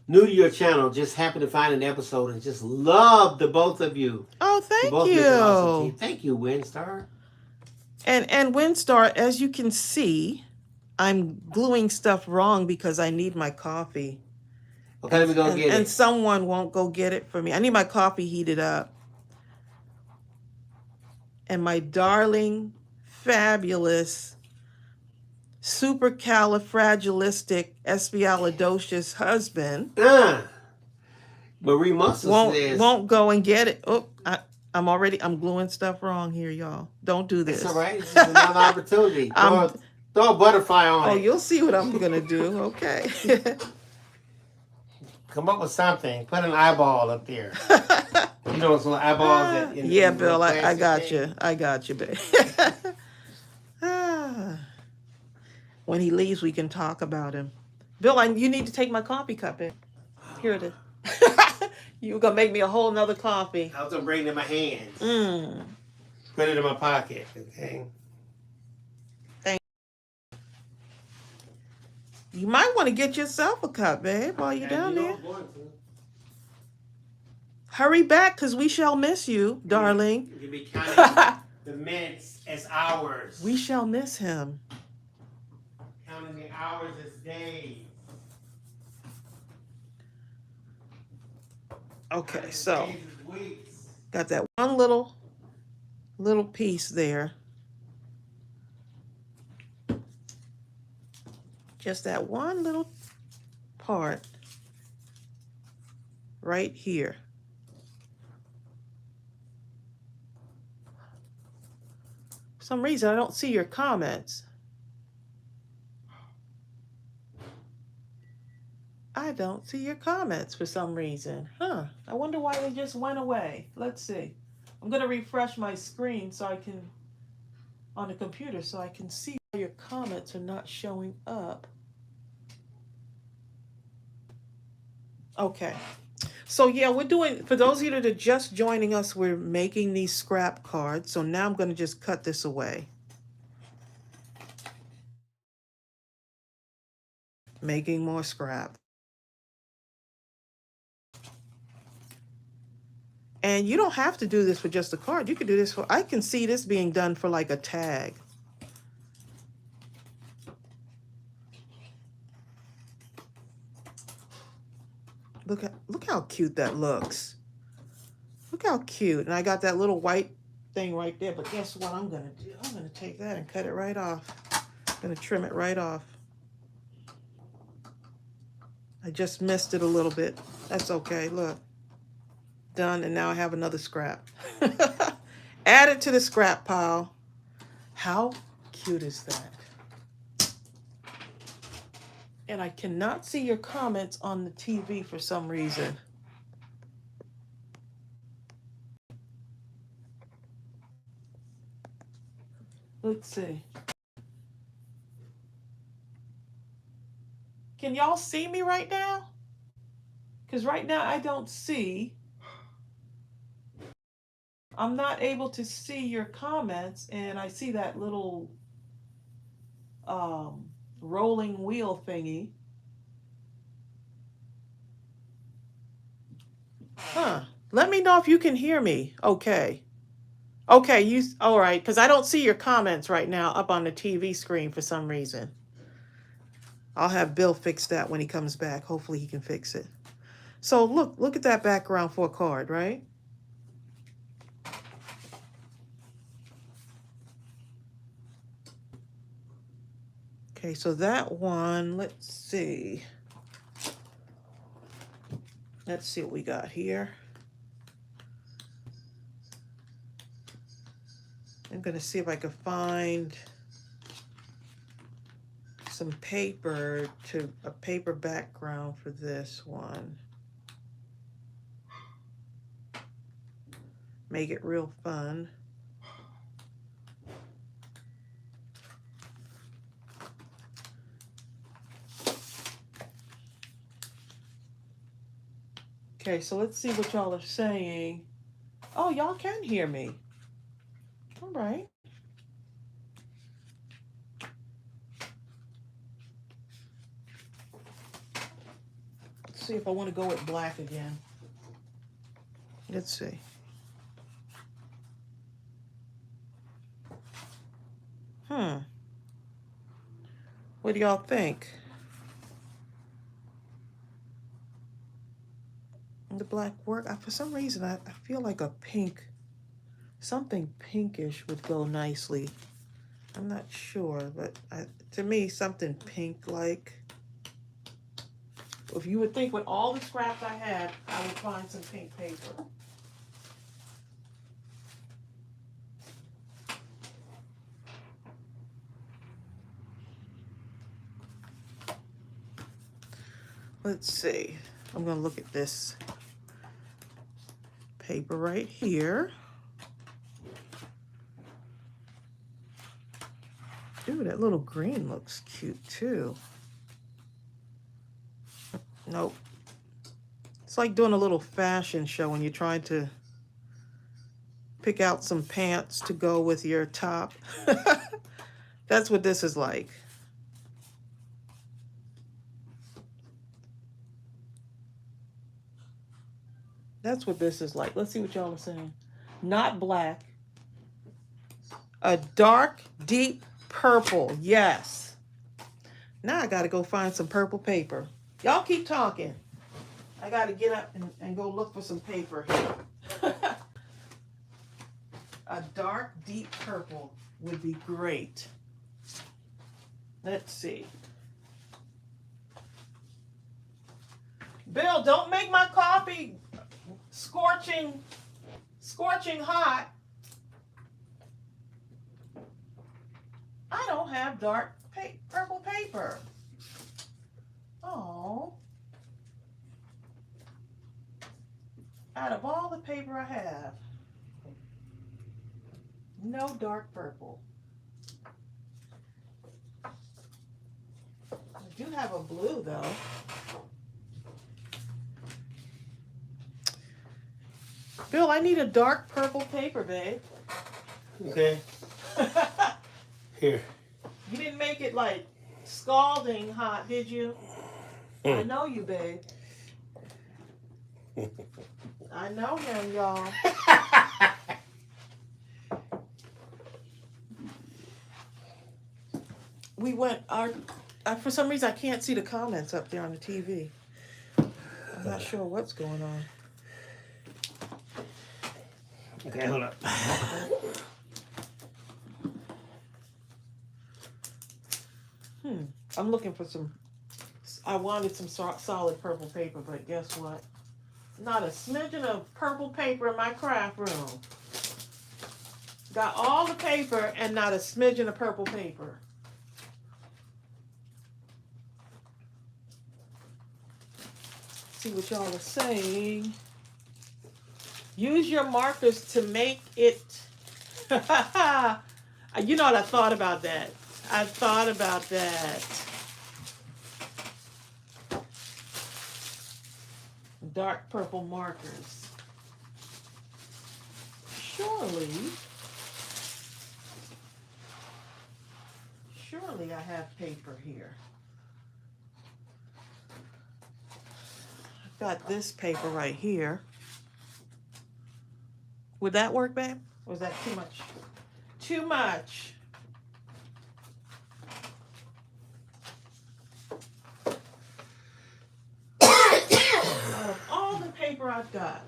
A: New to your channel. Just happened to find an episode and just love the both of you.
B: Oh, thank
A: both
B: you.
A: Awesome team. Thank you, Windstar.
B: And Windstar, as you can see, I'm gluing stuff wrong because I need my coffee.
A: Okay, let me go get it.
B: And someone won't go get it for me. I need my coffee heated up. And my darling, fabulous, supercalifragilisticexpialidocious husband
A: Marie Muscle says,
B: won't go and get it. Oh, I'm gluing stuff wrong here, y'all. Don't do this.
A: It's all right. This is another opportunity. Throw a butterfly on it.
B: Oh, you'll see what I'm going to do. Okay.
A: Come up with something. Put an eyeball up there. You know those little eyeballs
B: yeah, Bill, I got you. I got you, babe. When he leaves, we can talk about him. Bill, you need to take my coffee cup in. Here it is. You're going to make me a whole nother coffee.
A: I was going to bring it in my hands. Put it in my pocket, okay?
B: Thank you. You might want to get yourself a cup, babe, while you're down there. Hurry back, because we shall miss you, darling.
A: You'll be counting the minutes as hours.
B: We shall miss him.
A: Counting the hours as days.
B: Okay, so got that one little piece there. Just that one little part right here. For some reason, I don't see your comments. I don't see your comments for some reason. I wonder why they just went away. Let's see. I'm going to refresh my screen so I can, on the computer, so I can see why your comments are not showing up. Okay. So yeah, we're doing, for those of you that are just joining us, we're making these scrap cards. So now I'm going to just cut this away. Making more scrap. And you don't have to do this for just a card. You could do this for, I can see this being done for like a tag. Look how cute that looks. Look how cute. And I got that little white thing right there. But guess what I'm going to do? I'm going to take that and cut it right off. I'm going to trim it right off. I just missed it a little bit. That's okay. Look. Done. And now I have another scrap. Add it to the scrap pile. How cute is that? And I cannot see your comments on the TV for some reason. Let's see. Can y'all see me right now? Because right now I don't see. I'm not able to see your comments, and I see that little rolling wheel thingy. Huh. Let me know if you can hear me. Okay. Okay, you all right, because I don't see your comments right now up on the TV screen for some reason. I'll have Bill fix that when he comes back. Hopefully he can fix it. So look at that background for a card, right? Okay, so that one, let's see. Let's see what we got here. I'm gonna see if I can find some paper to a paper background for this one. Make it real fun. Okay, so let's see what y'all are saying. Oh, y'all can hear me. All right. Let's see if I want to go with black again. Let's see. What do y'all think? The black work, for some reason, I feel like a pink, something pinkish would go nicely. I'm not sure, but to me, something pink-like. If you would think with all the scraps I had, I would find some pink paper. Let's see. I'm going to look at this paper right here. Ooh, that little green looks cute too. Nope. It's like doing a little fashion show when you're trying to pick out some pants to go with your top. That's what this is like. That's what this is like. Let's see what y'all are saying. Not black. A dark, deep purple. Yes. Now I got to go find some purple paper. Y'all keep talking. I got to get up and go look for some paper here. A dark, deep purple would be great. Let's see. Bill, don't make my coffee scorching hot. I don't have dark purple paper. Oh. Out of all the paper I have, no dark purple. I do have a blue though. Bill, I need a dark purple paper, babe.
A: Okay. Here.
B: You didn't make it like scalding hot, did you? I know you, babe. I know him, y'all. We went, for some reason I can't see the comments up there on the TV. I'm not sure what's going on.
A: Okay, hold up.
B: I'm looking for some, I wanted some solid purple paper, but guess what? Not a smidgen of purple paper in my craft room. Got all the paper and not a smidgen of purple paper. See what y'all are saying. Use your markers to make it. You know what? I thought about that. I thought about that. Dark purple markers. Surely I have paper here. I've got this paper right here. Would that work, babe? Or is that too much? Too much. Out of all the paper I've got.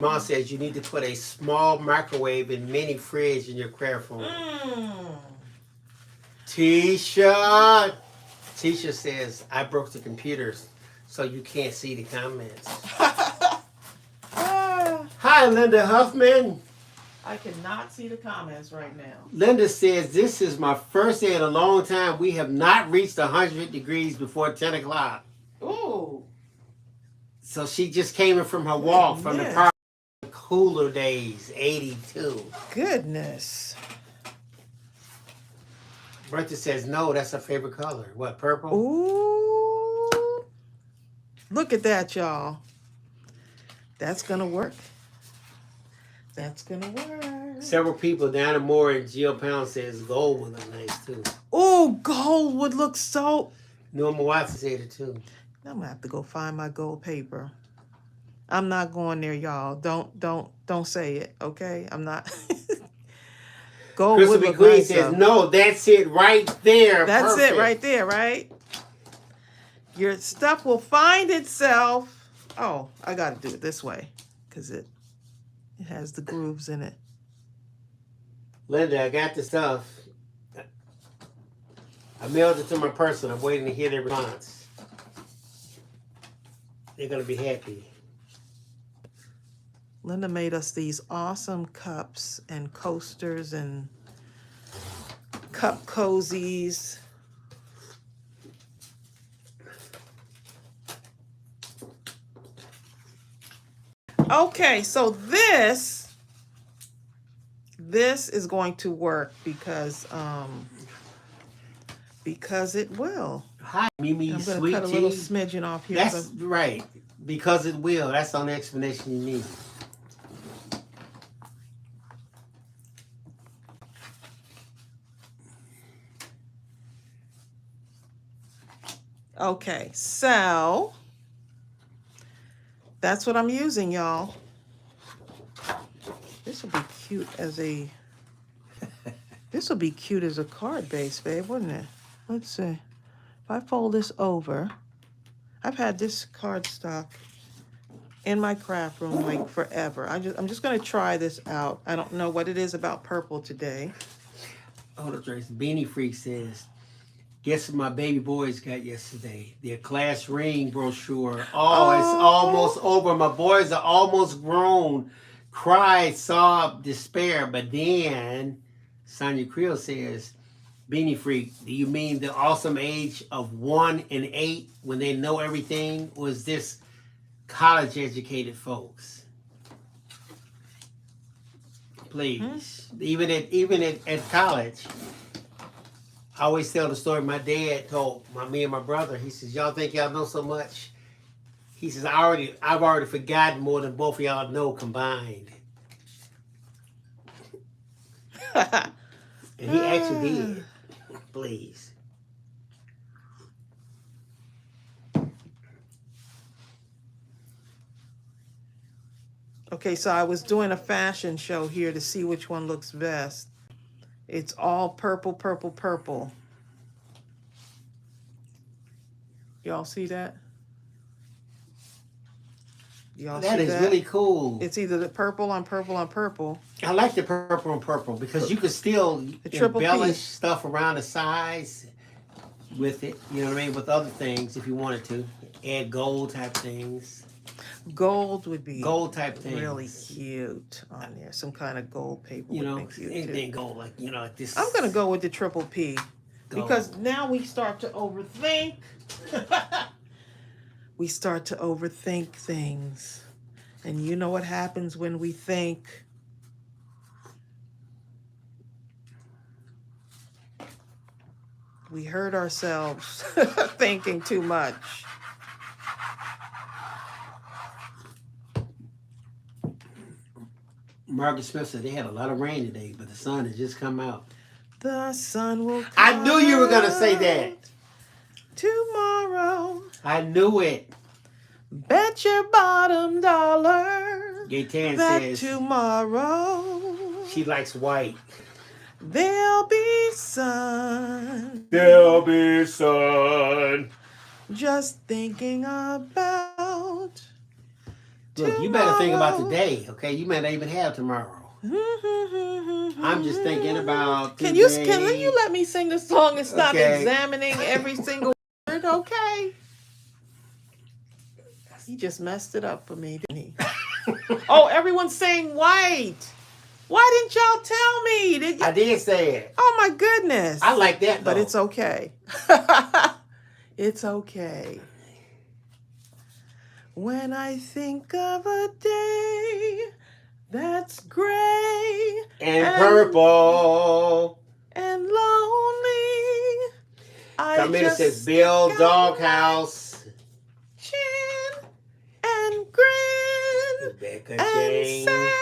A: Mom says you need to put a small microwave and mini fridge in your craft room. Tisha says I broke the computers, so you can't see the comments. Hi, Linda Huffman.
B: I cannot see the comments right now.
A: Linda says this is my first day in a long time. We have not reached 100 degrees before 10 o'clock.
B: Ooh.
A: So she just came in from her walk from the park. Cooler days, 82.
B: Goodness.
A: Bertha says, no, that's her favorite color. What, purple?
B: Ooh. Look at that, y'all. That's going to work. That's going to work.
A: Several people, Diana Moore and Jill Pound says gold would look nice, too.
B: Ooh, gold would look so...
A: Norma Watson said it, too.
B: I'm going to have to go find my gold paper. I'm not going there, y'all. Don't say it, okay? I'm not. Gold
A: Crystal
B: would
A: B.
B: look
A: Queen
B: nice,
A: says,
B: though.
A: no, that's it right there.
B: That's
A: Perfect.
B: it right there, right? Your stuff will find itself. Oh, I got to do it this way because it has the grooves in it.
A: Linda, I got the stuff. I mailed it to my person. I'm waiting to hear their response. They're going to be happy.
B: Linda made us these awesome cups and coasters and cup cozies. Okay, so this is going to work because it will.
A: Hi, Mimi,
B: I'm going
A: sweet
B: to cut a
A: tea.
B: little smidgen off here.
A: That's right. Because it will. That's the only explanation you need.
B: Okay, so that's what I'm using, y'all. This would be cute as a card base, babe, wouldn't it? Let's see. If I fold this over, I've had this cardstock in my craft room like forever. I'm just gonna try this out. I don't know what it is about purple today.
A: Hold up, Trace. Beanie Freak says, guess what my baby boys got yesterday? Their class ring brochure. Oh, it's almost over. My boys are almost grown. Cried, sobbed, despair. But then, Sonia Creel says, Beanie Freak, do you mean the awesome age of 1 and 8 when they know everything? Or is this college-educated folks? Please. Even at college, I always tell the story my dad told me and my brother. He says, y'all think y'all know so much? He says, I've already forgotten more than both of y'all know combined. And he actually did. Please.
B: Okay, so I was doing a fashion show here to see which one looks best. It's all purple, purple, purple. Y'all see that? Y'all see
A: That is really cool.
B: It's either the purple on purple on purple.
A: I like the purple on purple because you can still embellish stuff around the sides. with it. You know what I mean? With other things, if you wanted to add gold type things.
B: Gold would be
A: Gold type things.
B: really cute on there. Some kind of gold paper
A: You
B: would
A: know,
B: be cute
A: anything
B: too.
A: gold like like this.
B: I'm gonna go with the triple P
A: Gold.
B: because now we start to overthink. We start to overthink things, and you know what happens when we think. We hurt ourselves thinking too much.
A: Margaret Smith said they had a lot of rain today, but the sun has just come out.
B: The sun will come
A: I knew you were going to say that.
B: Tomorrow.
A: I knew it.
B: Bet your bottom dollar
A: Gaytan
B: that
A: says
B: tomorrow
A: she likes white.
B: there'll be sun.
A: There'll be sun.
B: Just thinking about
A: Look, you better think about today, okay? You may not even have tomorrow. I'm just thinking about today.
B: Can you let me sing the song and stop examining every single word, okay? He just messed it up for me, didn't he? Oh, everyone's saying white. Why didn't y'all tell me? Did you?
A: I did say it.
B: Oh my goodness.
A: I like that though.
B: But it's okay. It's okay. When I think of a day that's gray
A: and purple
B: and lonely,
A: Camila says build doghouse.
B: Chin and grin
A: Rebecca
B: and
A: Jane.
B: say.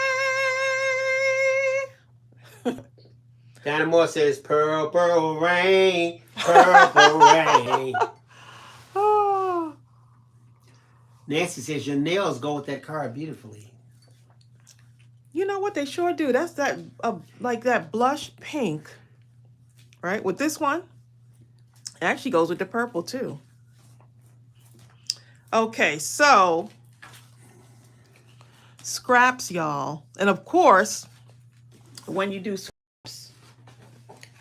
A: Donna Moore says purple rain, purple rain.
B: Oh.
A: Nancy says your nails go with that card beautifully.
B: You know what? They sure do. That's that, like that blush pink, right? With this one, it actually goes with the purple too. Okay, so scraps, y'all. And of course, when you do scraps,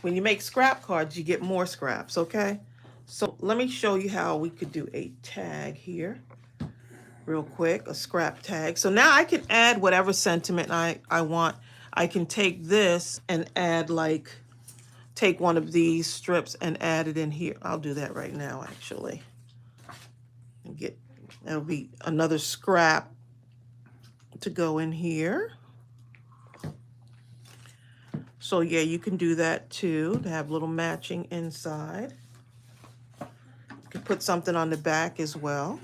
B: when you make scrap cards, you get more scraps, okay? So let me show you how we could do a tag here. Real quick, a scrap tag. So now I can add whatever sentiment I want. I can take this and add take one of these strips and add it in here. I'll do that right now, actually. And that'll be another scrap to go in here. So yeah, you can do that too, to have little matching inside. You can put something on the back as well.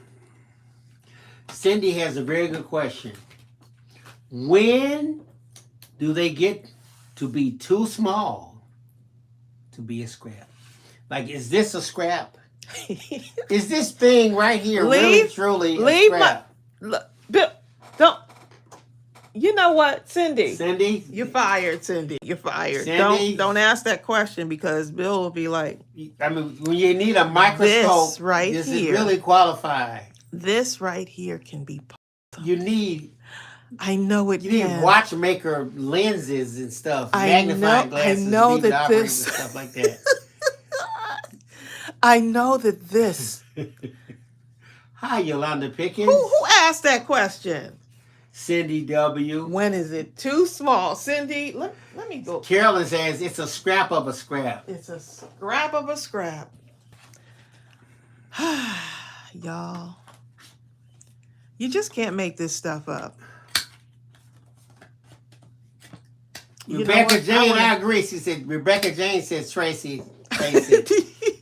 A: Cindy has a very good question. When do they get to be too small to be a scrap? Like, is this a scrap? Is this thing right here really truly a scrap?
B: Bill, don't. You know what, Cindy?
A: Cindy?
B: You're fired, Cindy. You're fired.
A: Cindy?
B: Don't ask that question because Bill will be like,
A: I mean, when you need a microscope,
B: this right
A: does
B: here.
A: it really qualify?
B: This right here can be.
A: You need.
B: I know it.
A: You need watchmaker lenses and stuff, magnifying glasses,
B: I know that
A: this and stuff like that.
B: I know that this.
A: Hi, Yolanda Pickens.
B: Who asked that question?
A: Cindy W.
B: When is it too small? Cindy, let me go.
A: Carolyn says it's a scrap of a scrap.
B: It's a scrap of a scrap. Y'all, you just can't make this stuff up.
A: Rebecca Jane, I agree. She said, Rebecca Jane says, Tracey,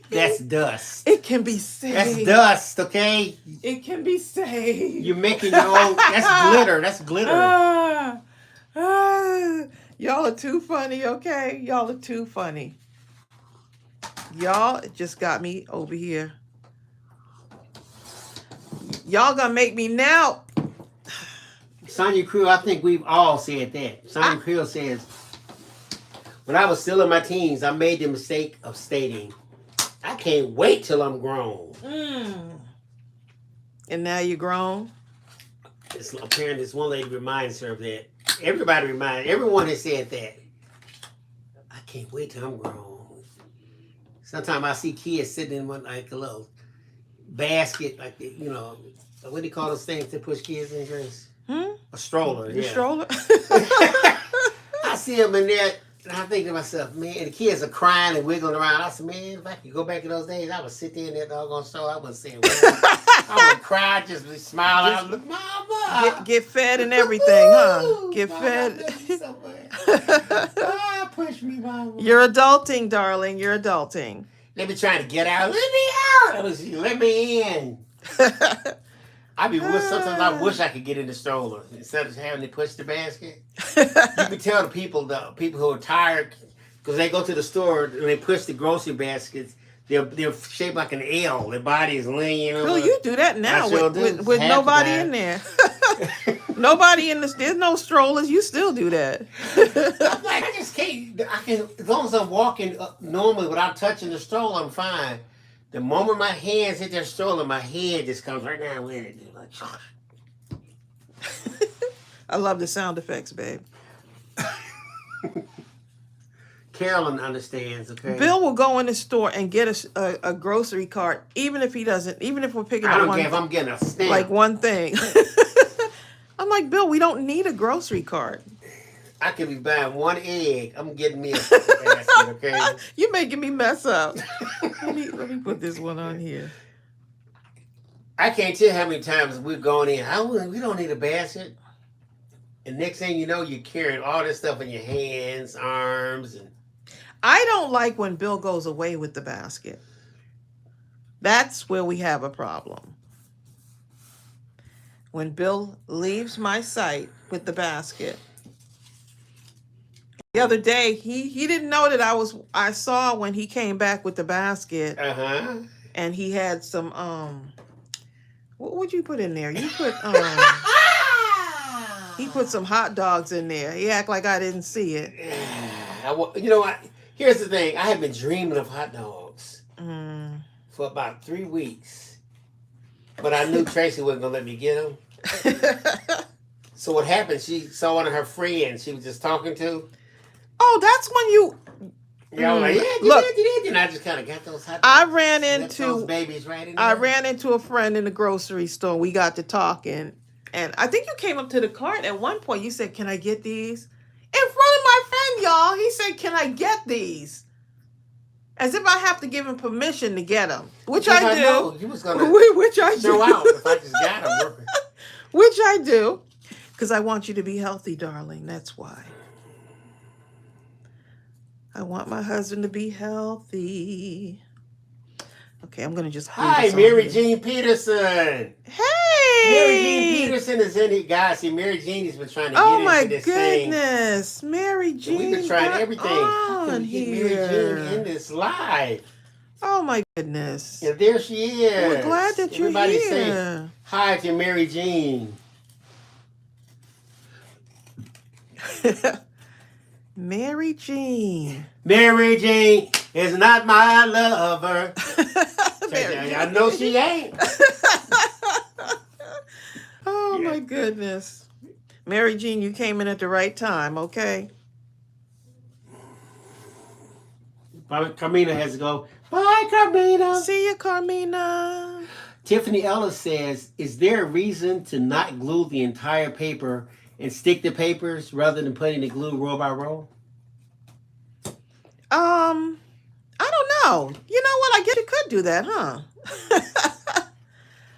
A: that's dust.
B: It can be saved.
A: That's dust, okay?
B: It can be saved.
A: You're making your own. That's glitter. That's glitter.
B: Y'all are too funny, okay? Y'all are too funny. Y'all just got me over here. Y'all gonna make me now.
A: Sonia Creel, I think we've all said that. Sonia Creel says, when I was still in my teens, I made the mistake of stating, I can't wait till I'm grown.
B: And now you're grown?
A: Apparently, this one lady reminds her of that. Everyone has said that. I can't wait till I'm grown. Sometimes I see kids sitting in one like a little basket, like what do you call those things to push kids in, Grace? A stroller,
B: The
A: yeah.
B: stroller.
A: I see them in there, and I think to myself, man, and the kids are crying and wiggling around. I said, man, if I could go back to those days, I would sit there in that doggone stroller. I wouldn't say a word. I would cry, just be smiling. I would look, Mama.
B: Get fed and everything, huh? Get
A: Mama,
B: fed.
A: I love you so much. Push me, Mama.
B: You're adulting, darling. You're adulting.
A: They be trying to get out. Let me out. Let me in. Sometimes I wish I could get in the stroller instead of having to push the basket. You can tell the people who are tired, because they go to the store and they push the grocery baskets. They're shaped like an L. Their body is lean.
B: Well, you do that now with
A: Half
B: nobody
A: the
B: in there. Nobody in this. There's no strollers. You still do that.
A: I'm like, I just can't. I can, as long as I'm walking normally without touching the stroller, I'm fine. The moment my hands hit that stroller, my head just comes right down with it. Like,
B: I love the sound effects, babe.
A: Carolyn understands, okay?
B: Bill will go in the store and get a grocery cart, even if we're picking up
A: I don't care if I'm getting a stamp.
B: like one thing. I'm like, Bill, we don't need a grocery cart.
A: I could be buying one egg. I'm getting me a basket, okay?
B: You're making me mess up. Let me put this one on here.
A: I can't tell how many times we've gone in. We don't need a basket. And next thing you know, you're carrying all this stuff in your hands, arms, and
B: I don't like when Bill goes away with the basket. That's where we have a problem. When Bill leaves my sight with the basket. The other day, he didn't know that I saw when he came back with the basket.
A: Uh-huh.
B: And he had some what would you put in there? You put he put some hot dogs in there. He act like I didn't see it.
A: You know what? Here's the thing. I have been dreaming of hot dogs for about 3 weeks. But I knew Tracey wasn't going to let me get them. So what happened, she saw one of her friends she was just talking to.
B: Oh, that's when you...
A: Yeah, I was like, yeah,
B: look,
A: and I just kind of got those hot dogs.
B: I ran into
A: those babies right in there.
B: I ran into a friend in the grocery store. We got to talking. And I think you came up to the cart at one point. You said, can I get these? In front of my friend, y'all. He said, can I get these? As if I have to give him permission to get them. Which I do.
A: Know. You was going to
B: which I
A: show
B: do.
A: out if I just got them.
B: Which I do. Because I want you to be healthy, darling. That's why. I want my husband to be healthy. Okay, I'm going to just...
A: Hi, Mary Jean Peterson.
B: Hey!
A: Mary Jean Peterson is in it. Guys, see, Mary Jean has been trying to get into this thing.
B: Oh, my goodness. Mary Jean.
A: We've been trying everything.
B: On
A: How can we get Mary Jean in this live?
B: Oh, my goodness.
A: And there she is.
B: We're glad that you're
A: Everybody
B: here.
A: say hi to Mary Jean.
B: Mary Jean.
A: Mary Jean is not my lover. I know she ain't.
B: Oh, my goodness. Mary Jean, you came in at the right time, okay?
A: Carmina has to go. Bye, Carmina.
B: See you, Carmina.
A: Tiffany Ellis says, is there a reason to not glue the entire paper and stick the papers rather than putting the glue row by row?
B: I don't know. You know what? I guess you could do that, huh?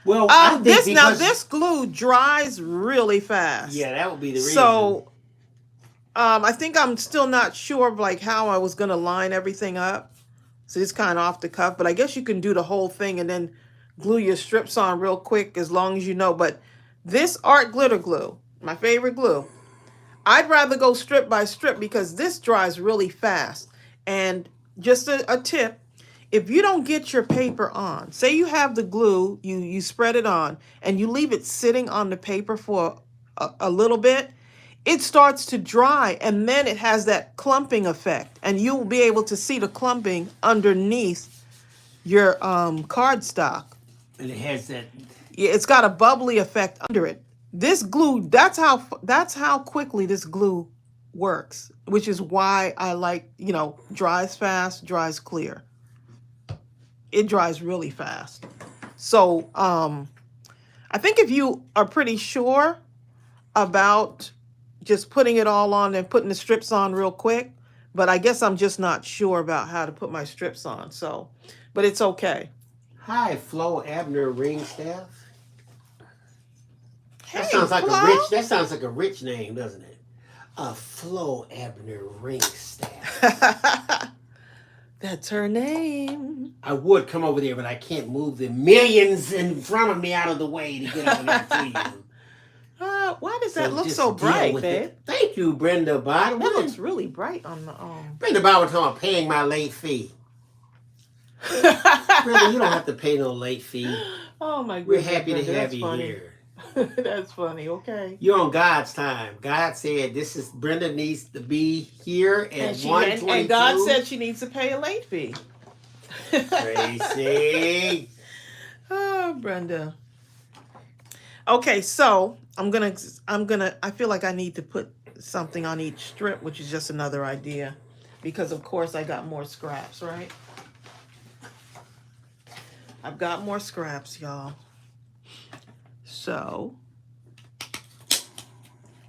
A: Well, I think
B: this glue dries really fast.
A: Yeah, that would be the reason.
B: So, I think I'm still not sure of like how I was gonna line everything up. So it's kind of off the cuff, but I guess you can do the whole thing and then glue your strips on real quick as long as you know. But this art glitter glue, my favorite glue, I'd rather go strip by strip because this dries really fast. And just a tip, if you don't get your paper on, say you have the glue, you spread it on, and you leave it sitting on the paper for a little bit, it starts to dry, and then it has that clumping effect. And you'll be able to see the clumping underneath your cardstock.
A: And it has that...
B: Yeah, it's got a bubbly effect under it. This glue, that's how quickly this glue works, which is why I like, dries fast, dries clear. it dries really fast. So I think if you are pretty sure about just putting it all on and putting the strips on real quick, but I guess I'm just not sure about how to put my strips on. So, but it's okay.
A: Hi, Flo Abner Ring Staff.
B: Hey,
A: That sounds like
B: Flo.
A: that sounds like a rich name, doesn't it? Flo Abner Ring Staff.
B: That's her name.
A: I would come over there, but I can't move the millions in front of me out of the way to get over there to you.
B: Why does that look
A: just
B: so
A: deal
B: bright,
A: with
B: babe?
A: it. Thank you, Brenda Bott.
B: That looks really bright on the
A: Brenda Bott was talking about paying my late fee. Brenda, you don't have to pay no late fee.
B: Oh my goodness.
A: We're happy to
B: Brenda,
A: have
B: that's
A: you
B: funny.
A: here.
B: That's funny. Okay.
A: You're on God's time. God said this is Brenda needs to be here at 1:22.
B: And God said she needs to pay a late fee.
A: Tracy.
B: Oh, Brenda. Okay, so I feel like I need to put something on each strip, which is just another idea, because of course I got more scraps, right? I've got more scraps, y'all. So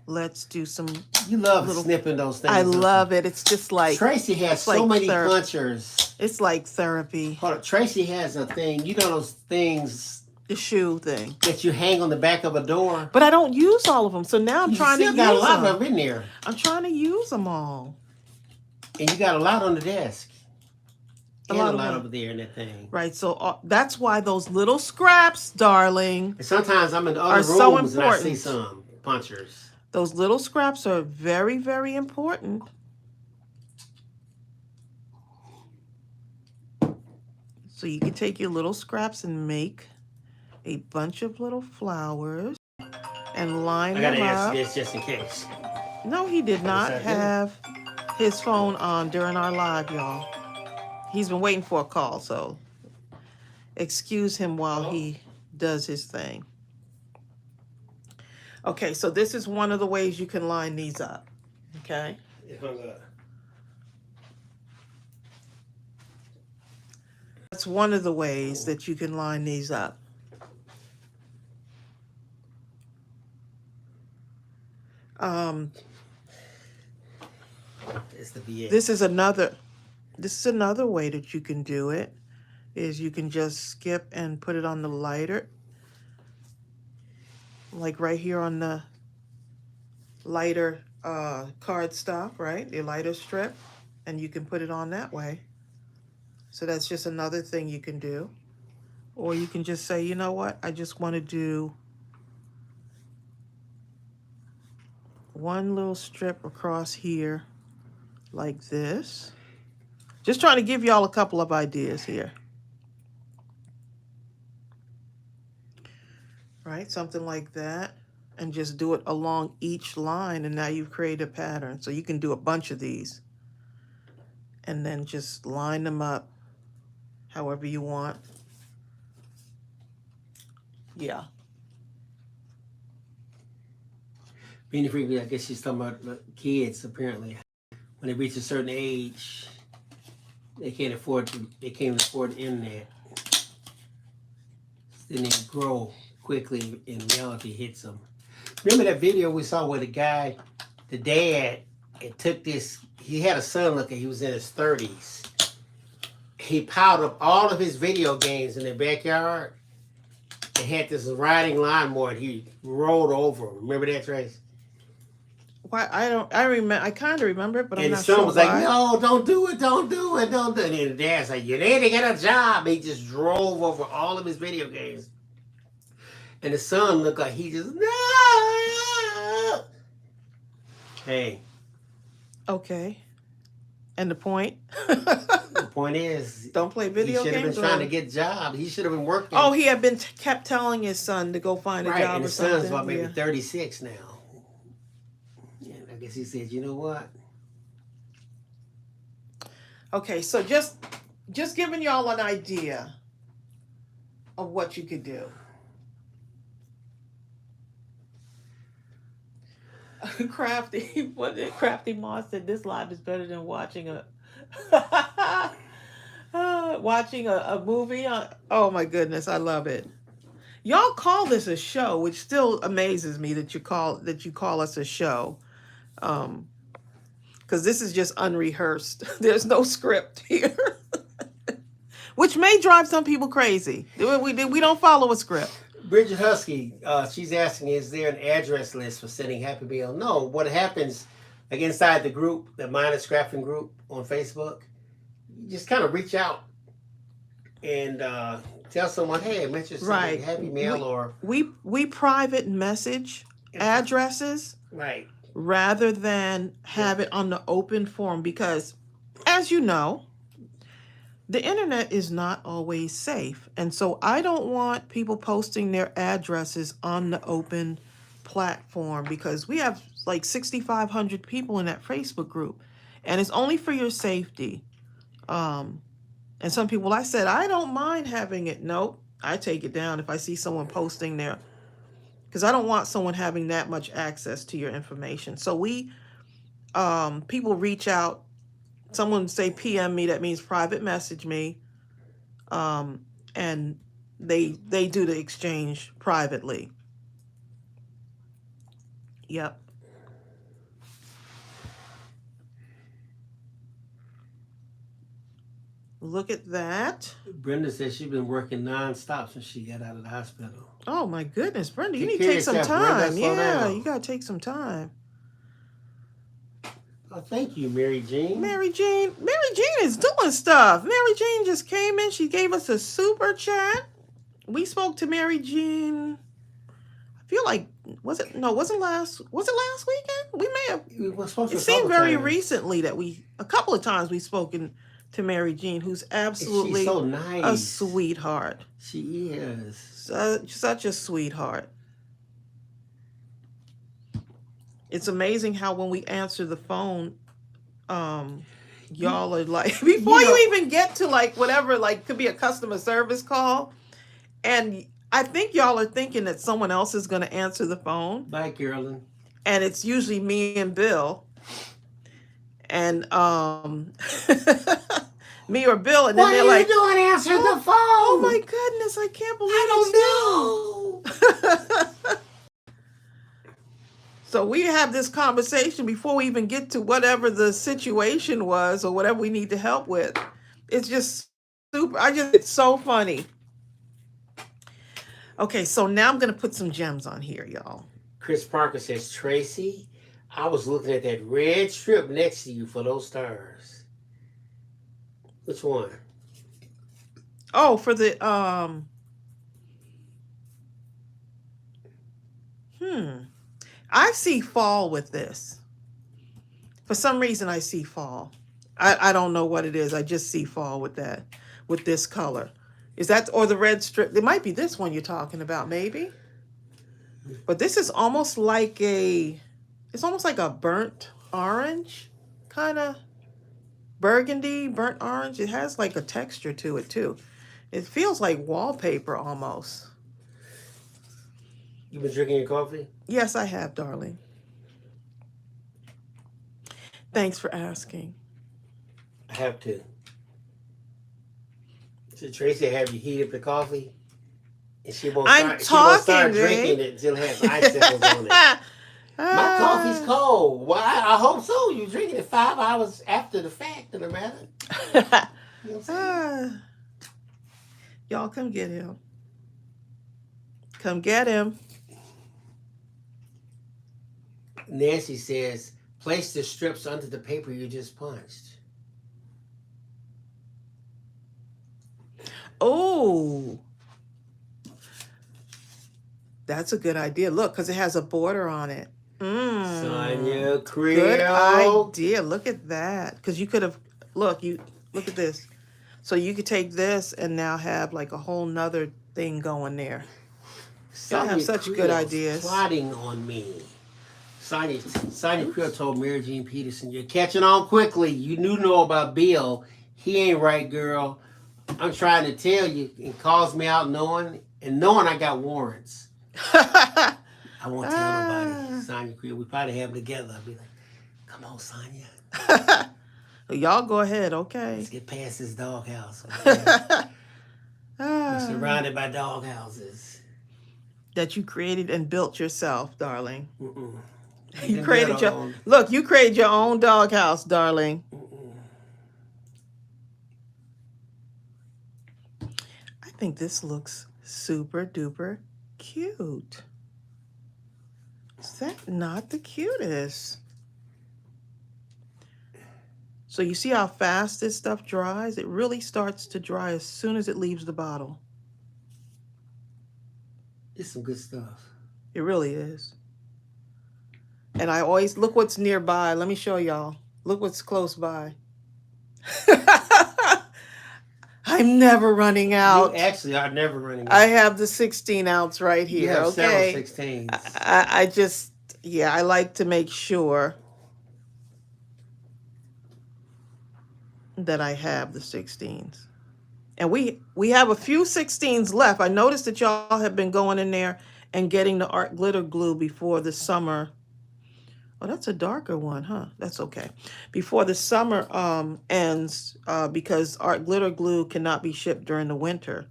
B: let's do some.
A: You love snipping those things.
B: I love it. It's just like
A: Tracy has so many punchers.
B: It's like therapy.
A: Hold on. Tracy has a thing. You know those things.
B: The shoe thing
A: that you hang on the back of a door.
B: But I don't use all of them, so now I'm trying to use them. You got a lot
A: of them in there.
B: I'm trying to use them all.
A: And you got a lot on the desk.
B: A lot
A: over there in that thing.
B: Right, so that's why those little scraps, darling.
A: And sometimes I'm in the other rooms and I see some punchers.
B: Those little scraps are very, very important. So you can take your little scraps and make a bunch of little flowers and line them up. I gotta ask
A: this just in case.
B: No, he did not have his phone on during our live, y'all. He's been waiting for a call, so excuse him while he does his thing. Okay, so this is one of the ways you can line these up. Okay? That's one of the ways that you can line these up. This is another way that you can do it, is you can just skip and put it on the lighter, like right here on the lighter cardstock, right? The lighter strip, and you can put it on that way. So that's just another thing you can do. Or you can just say, you know what, I just want to do one little strip across here like this. Just trying to give y'all a couple of ideas here. Right, something like that. And just do it along each line, and now you've created a pattern. So you can do a bunch of these. And then just line them up however you want. Yeah.
A: Beanie Freak, I guess she's talking about kids, apparently. When they reach a certain age, they can't afford internet. Then they grow quickly and reality hits them. Remember that video we saw where the dad, took this, he had a son looking, he was in his 30s. He piled up all of his video games in their backyard and had this riding lawnmower and he rolled over. Remember that, Trace?
B: Why I kind of remember it, but I'm not
A: sure. And
B: the son
A: was like, no, don't do it. And the dad's like, you need to get a job. He just drove over all of his video games. And the son looked like he just, no. Hey.
B: Okay. And the point?
A: The point is,
B: don't play video games.
A: He should have been trying to get a job. He should have been working.
B: Oh, he had been kept telling his son to go find a job
A: and
B: or
A: his
B: something.
A: son's about maybe 36 now. I guess he said, you know what?
B: Okay, so just giving y'all an idea of what you could do. Crafty Moss said this live is better than watching a Watching a movie. Oh my goodness, I love it. Y'all call this a show, which still amazes me that you call us a show. Um, because this is just unrehearsed. There's no script here, which may drive some people crazy. We don't follow a script.
A: Bridget Husky, she's asking, is there an address list for sending Happy Meal? No. What happens, like inside the group, the Mindless Crafting group on Facebook, you just kind of reach out and tell someone, hey, I'm interested in Happy Meal
B: we private message addresses.
A: Right.
B: Rather than have it on the open forum, because as you know, the internet is not always safe. And so I don't want people posting their addresses on the open platform, because we have like 6,500 people in that Facebook group, and it's only for your safety. And some people, I said, I don't mind having it. Nope, I take it down if I see someone posting their, because I don't want someone having that much access to your information. So people reach out, someone say PM me, that means private message me, and they do the exchange privately. Yep. Look at that.
A: Brenda says she's been working nonstop since she got out of the hospital.
B: Oh my goodness, Brenda, you need to take some time. Yeah, you gotta take some time.
A: Oh, thank you, Mary Jean.
B: Mary Jean is doing stuff. Mary Jean just came in. She gave us a super chat. We spoke to Mary Jean. I feel like wasn't last weekend? We may have. It seemed very recently that a couple of times we've spoken to Mary Jean, who's absolutely
A: so nice.
B: A sweetheart.
A: She is.
B: Such a sweetheart. It's amazing how when we answer the phone, y'all are like, before you even get to like whatever, like could be a customer service call, and I think y'all are thinking that someone else is going to answer the phone.
A: Bye, Carolyn.
B: And it's usually me and Bill. And me or Bill, and then
A: what
B: they're
A: like,
B: "What are you
A: doing? Answer the phone!
B: Oh my goodness, I can't believe
A: I don't know."
B: So we have this conversation before we even get to whatever the situation was or whatever we need to help with. It's just super. It's so funny. Okay, so now I'm gonna put some gems on here, y'all.
A: Chris Parker says, Tracy, I was looking at that red strip next to you for those stars. Which one?
B: Oh, for the I see fall with this. For some reason I see fall. I don't know what it is. I just see fall with that, with this color. Is that, or the red strip? It might be this one you're talking about, maybe. But this is almost like it's almost like a burnt orange, kind of burgundy, burnt orange. It has like a texture to it too. It feels like wallpaper almost.
A: You been drinking your coffee?
B: Yes, I have, darling. Thanks for asking.
A: I have to. So Tracy, have you heat up the coffee? And she won't start drinking it until it has icicles on it. My coffee's cold. Well, I hope so. You're drinking it 5 hours after the fact, no matter. You know what I'm
B: y'all come get him. Come get him.
A: Nancy says, place the strips under the paper you just punched.
B: Oh, that's a good idea. Look, because it has a border on it.
A: Sonia Creel.
B: Good idea. Look at that. Because you could have, look at this. So you could take this and now have like a whole nother thing going there. Y'all have such good ideas.
A: Plotting on me. Sonia Creel told Mary Jean Peterson, you're catching on quickly. You know about Bill. He ain't right, girl. I'm trying to tell you. It calls me out knowing I got warrants. I won't tell nobody. Sonia Creel, we probably have them together. I'll be like, come on, Sonia.
B: Y'all go ahead, okay?
A: Let's get past this doghouse. Okay? We're
B: Ah,
A: surrounded by doghouses.
B: that you created and built yourself, darling.
A: Mm-mm.
B: You created your look. You created your own doghouse, darling.
A: Mm-mm.
B: I think this looks super duper cute. Is that not the cutest? So you see how fast this stuff dries? It really starts to dry as soon as it leaves the bottle.
A: It's some good stuff.
B: It really is. And I always look what's nearby. Let me show y'all. Look what's close by. I'm never running out.
A: You actually are never running out.
B: I have the 16 ounce right here.
A: You have
B: okay.
A: several 16s.
B: I just, yeah, I like to make sure that I have the 16s. And we have a few 16s left. I noticed that y'all have been going in there and getting the art glitter glue before the summer. Oh, that's a darker one, huh? That's okay. Before the summer ends, because art glitter glue cannot be shipped during the winter.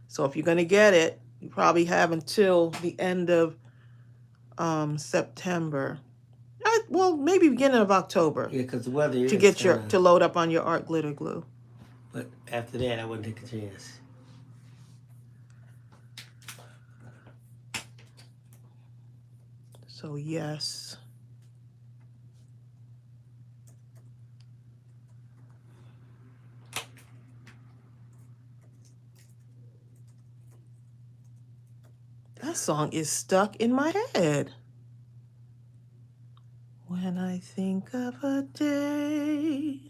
B: So if you're going to get it, you probably have until the end of September. Well, maybe beginning of October.
A: Yeah, because the weather is
B: to get to load up on your art glitter glue.
A: But after that, I wouldn't take a chance.
B: So yes. That song is stuck in my head. When I think of a day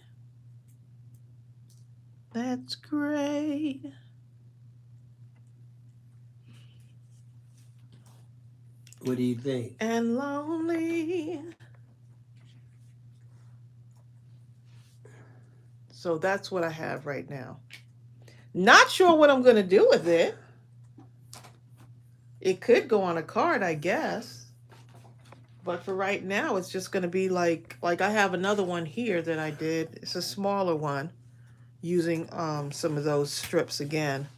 B: that's great.
A: What do you think?
B: And lonely. So that's what I have right now. Not sure what I'm going to do with it. It could go on a card, I guess. But for right now, it's just going to be like I have another one here that I did. It's a smaller one using some of those strips again.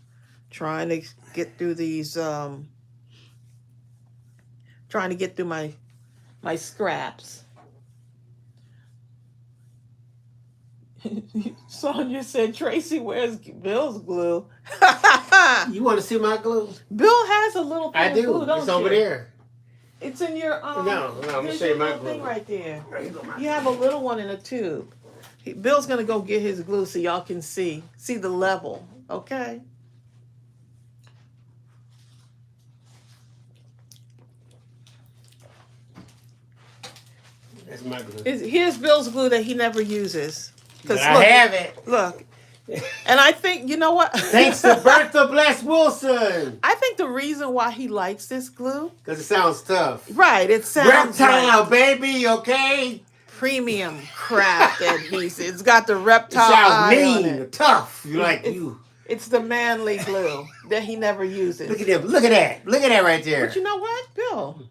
B: Trying to get through these, trying to get through my scraps. Sonia said, Tracy, where's Bill's glue?
A: You want to see my glue?
B: Bill has a little thing
A: I do.
B: Of glue, don't
A: it's over there.
B: It's in your
A: No, I'm gonna show you my glue.
B: Thing right there. You have a little one in a tube. Bill's gonna go get his glue so y'all can see the level. Okay.
A: That's my glue.
B: Here's Bill's glue that he never uses.
A: But I have it.
B: Look. And I think, you know what?
A: Thanks to Bertha Bless Wilson.
B: I think the reason why he likes this glue.
A: Because it sounds tough.
B: Right, it sounds
A: reptile, baby, okay?
B: Premium craft adhesive. It's got the reptile
A: it sounds
B: eye
A: mean,
B: on it.
A: Tough. You like you.
B: It's the manly glue that he never uses.
A: Look at that. Look at that. Look at that right there.
B: But you know what, Bill?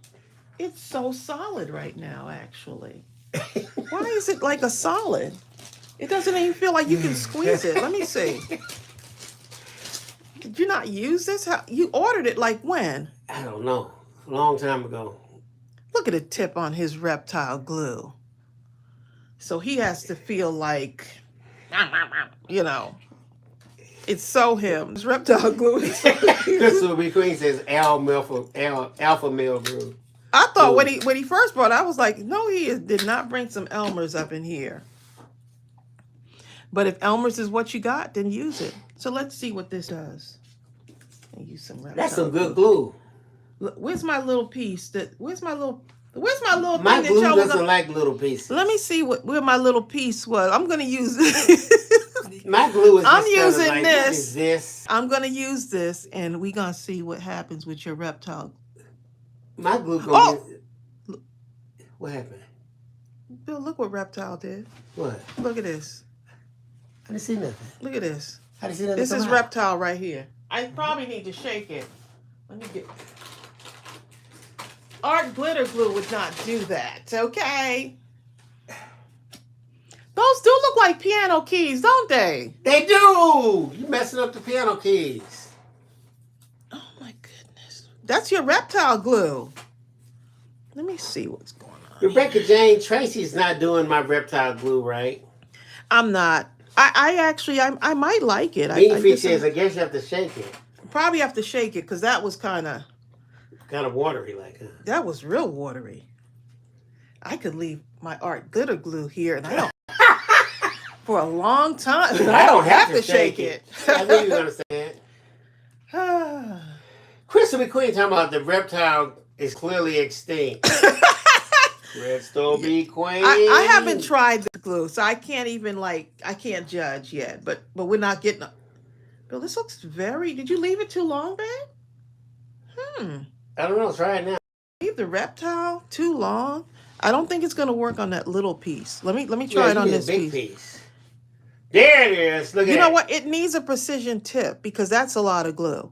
B: It's so solid right now, actually. Why is it like a solid? It doesn't even feel like you can squeeze it. Let me see. Did you not use this? You ordered it like when?
A: I don't know. A long time ago.
B: Look at the tip on his reptile glue. So he has to feel like, you know, it's so him. His reptile glue is so
A: Crystal B. Queen says alpha male glue.
B: I thought when he first brought it, I was like, no, he did not bring some Elmer's up in here. But if Elmer's is what you got, then use it. So let's see what this does. And use some reptile.
A: That's some good glue.
B: Look, where's my little piece? Where's my little thing
A: My
B: that
A: glue
B: y'all
A: doesn't like little pieces.
B: Let me see where my little piece was. I'm gonna use this.
A: My glue is
B: I'm
A: just
B: using
A: like,
B: this.
A: What is this?
B: I'm gonna use this, and we're gonna see what happens with your reptile.
A: My glue gonna get... What happened?
B: Bill, look what reptile did.
A: What?
B: Look at this.
A: I didn't see nothing.
B: Look at this.
A: I didn't see nothing.
B: This is reptile right here. I probably need to shake it. Let me get... Art glitter glue would not do that, okay? Those do look like piano keys, don't they?
A: They do. You messing up the piano keys.
B: Oh my goodness. That's your reptile glue. Let me see what's going on.
A: Rebecca Jane, Tracy's not doing my reptile glue right.
B: I'm not. I actually, I might like it.
A: Bean Feet says, I guess you have to shake it.
B: Probably have to shake it because that was kind of
A: watery, like.
B: That was real watery. I could leave my art glitter glue here, and I don't for a long time. I don't have to shake it.
A: I knew you were gonna say it. Crystal McQueen talking about the reptile is clearly extinct. Crystal McQueen.
B: I haven't tried the glue, so I can't even I can't judge yet. But we're not getting. Bill, this looks very. Did you leave it too long, babe?
A: I don't know. Try it now.
B: Leave the reptile too long. I don't think it's going to work on that little piece. Let me try it on this
A: big piece. There it is. Look at it.
B: You know what? It needs a precision tip because that's a lot of glue.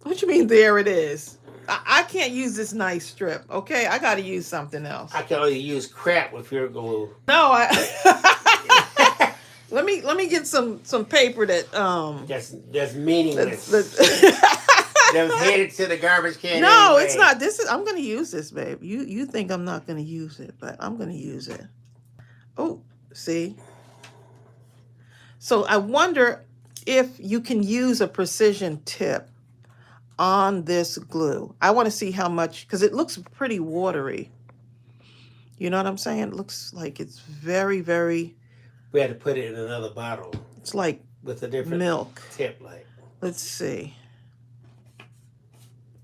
B: What you mean? There it is. I can't use this nice strip. Okay, I got to use something else.
A: I can only use crap with your glue.
B: No, let me get some paper that
A: that's meaningless. That was headed to the garbage can.
B: No,
A: anyway.
B: It's not. I'm going to use this, babe. You think I'm not going to use it, but I'm going to use it. Oh, see? So I wonder if you can use a precision tip on this glue. I want to see how much, because it looks pretty watery. You know what I'm saying? It looks like it's very, very...
A: We had to put it in another bottle.
B: It's like
A: with a different
B: milk.
A: Tip, like.
B: Let's see.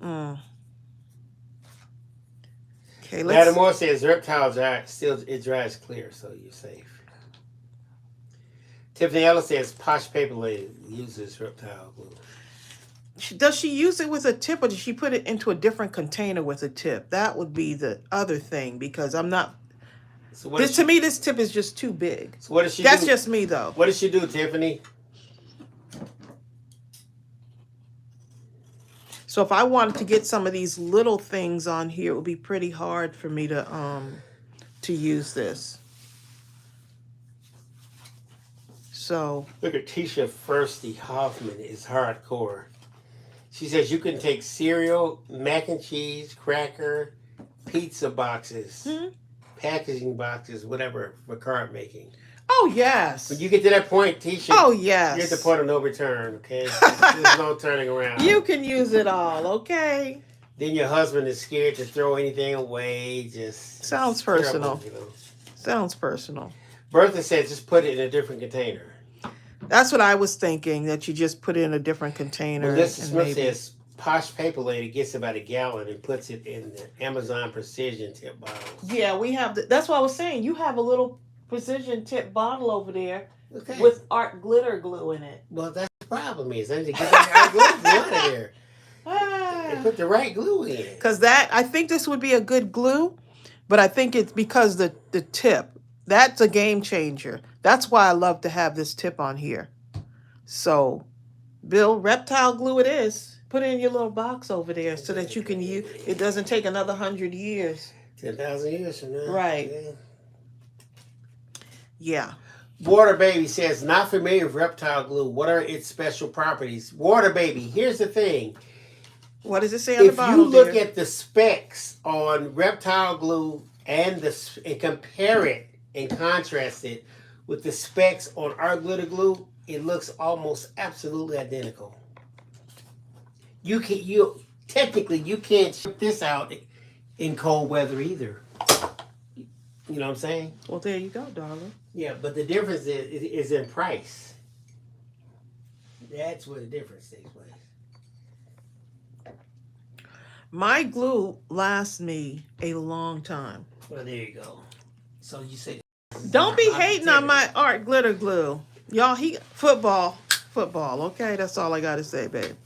B: Okay,
A: Adam Moore says reptile it dries clear, so you're safe. Tiffany Ellis says Posh Paper Lady uses reptile glue.
B: Does she use it with a tip, or does she put it into a different container with a tip? That would be the other thing, because I'm not. So to me, this tip is just too big.
A: So what does she?
B: That's just me, though.
A: What does she do, Tiffany?
B: So if I wanted to get some of these little things on here, it would be pretty hard for me to use this. So
A: look at Tisha Firsty Hoffman is hardcore. She says you can take cereal, mac and cheese, cracker, pizza boxes, packaging boxes, whatever for card making.
B: Oh, yes.
A: When you get to that point, Tisha,
B: oh, yes.
A: You're at the point of no return, okay? There's no turning around.
B: You can use it all, okay?
A: Then your husband is scared to throw anything away. Just
B: sounds personal.
A: Terrible, you know?
B: Sounds personal.
A: Bertha said just put it in a different container.
B: That's what I was thinking, that you just put it in a different container.
A: Melissa Smith says Posh Paper Lady gets about a gallon and puts it in the Amazon Precision tip bottles.
B: Yeah, we have. That's what I was saying. You have a little precision tip bottle over there with art glitter glue in it.
A: Well, that's the problem is I need to get that art glitter glue out of there. And put the right glue in.
B: Because I think this would be a good glue, but I think it's because the tip, that's a game changer. That's why I love to have this tip on here. So, Bill, reptile glue it is. Put it in your little box over there so that you can use it. Doesn't take another 100 years.
A: 10,000 years from now.
B: Right. Yeah.
A: Water Baby says, not familiar with reptile glue. What are its special properties? Water Baby, here's the thing.
B: What does it say on the bottle?
A: If you look at the specs on reptile glue and compare it and contrast it with the specs on our glitter glue, it looks almost absolutely identical. Technically you can't ship this out in cold weather either. You know what I'm saying?
B: Well, there you go, darling.
A: Yeah, but the difference is in price. That's where the difference takes place.
B: My glue lasts me a long time.
A: Well, there you go. So you say...
B: Don't be hating on my art glitter glue. Y'all, football, okay? That's all I got to say, babe.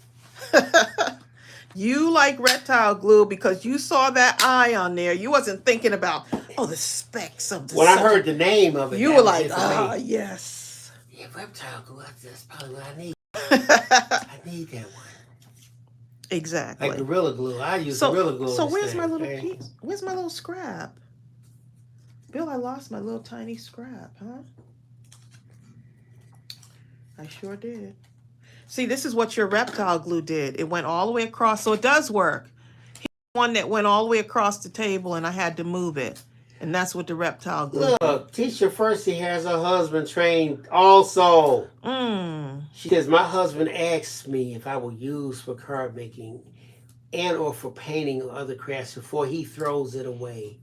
B: You like reptile glue because you saw that eye on there. You wasn't thinking about, the specs of the
A: When I heard the name of it,
B: you were like, yes.
A: Yeah, reptile glue, that's probably what I need. I need that one.
B: Exactly.
A: Like Gorilla Glue. I use Gorilla Glue.
B: So where's my little piece? Where's my little scrap? Bill, I lost my little tiny scrap, huh? I sure did. See, this is what your reptile glue did. It went all the way across, so it does work. One that went all the way across the table and I had to move it. And that's what the reptile glue
A: Look, Teacher Firstly has her husband trained also.
B: did.
A: She says, my husband asks me if I will use for card making and or for painting or other crafts before he throws it away.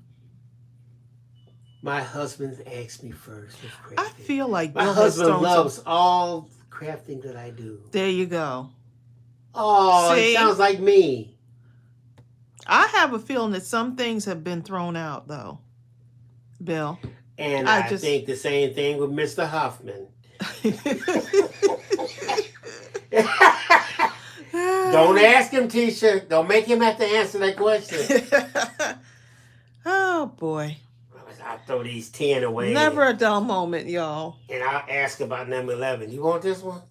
A: My husband asks me first.
B: I feel like
A: my
B: Bill has
A: husband
B: thrown
A: loves all crafting that I do.
B: There you go.
A: Oh,
B: See?
A: it sounds like me.
B: I have a feeling that some things have been thrown out, though, Bill.
A: And I think the same thing with Mr. Huffman. Don't ask him, Tisha. Don't make him have to answer that question.
B: Oh, boy.
A: I'll throw these 10 away.
B: Never a dull moment, y'all.
A: And I'll ask about number 11. You want this one?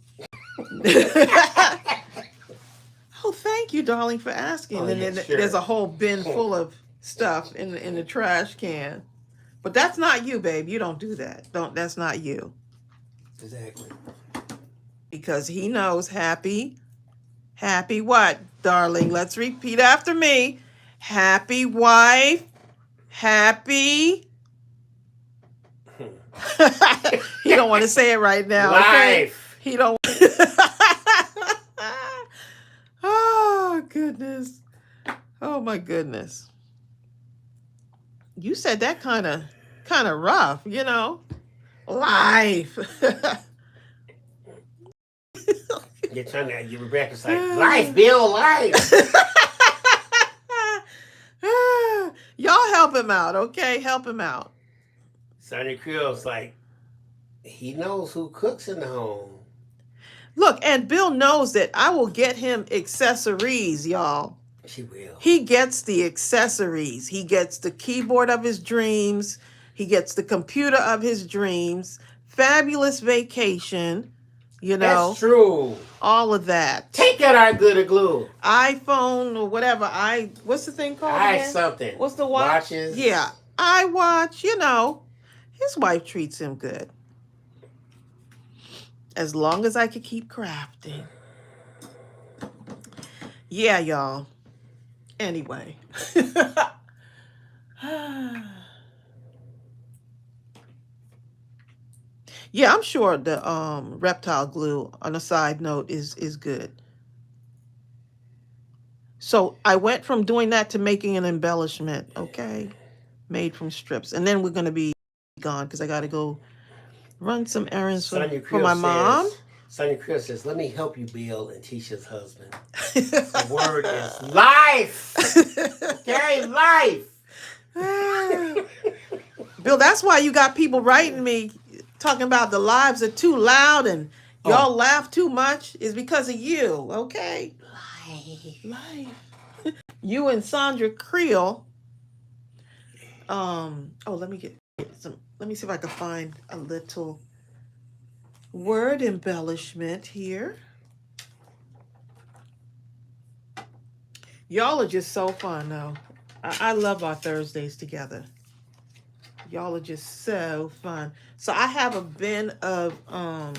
B: Oh, thank you, darling, for asking.
A: Oh,
B: and
A: yeah,
B: then
A: sure.
B: there's a whole bin full of stuff in the trash can. But that's not you, babe. You don't do that. That's not you.
A: Exactly.
B: Because he knows happy what, darling? Let's repeat after me. Happy wife. Happy. He don't want to say it right now.
A: Life.
B: Okay? He don't. Oh, goodness. Oh, my goodness. You said that kind of rough, you know. Life.
A: You're trying to, Rebecca's like, life, Bill, life.
B: Y'all help him out, okay? Help him out.
A: Sonny Creel's like, he knows who cooks in the home.
B: Look, and Bill knows that I will get him accessories, y'all.
A: She will.
B: He gets the accessories. He gets the keyboard of his dreams. He gets the computer of his dreams. Fabulous vacation. You know.
A: That's true.
B: All of that.
A: Take out our glitter glue.
B: iPhone or whatever. What's the thing called again?
A: Something.
B: What's the watch?
A: Watches.
B: Yeah. iWatch, you know. His wife treats him good. As long as I could keep crafting. Yeah, y'all. Anyway. Yeah, I'm sure the reptile glue, on a side note, is good. So I went from doing that to making an embellishment, okay? Made from strips. And then we're going to be gone because I got to go run some errands for my mom.
A: Sonia Creel says, let me help you, Bill and Tisha's husband. The word is life. Okay, life.
B: Bill, that's why you got people writing me talking about the lives are too loud and y'all laugh too much. Is because of you, okay? Life. You and Sandra Creel. Let me see if I can find a little word embellishment here. Y'all are just so fun, though. I love our Thursdays together. Y'all are just so fun. So I have a bin of I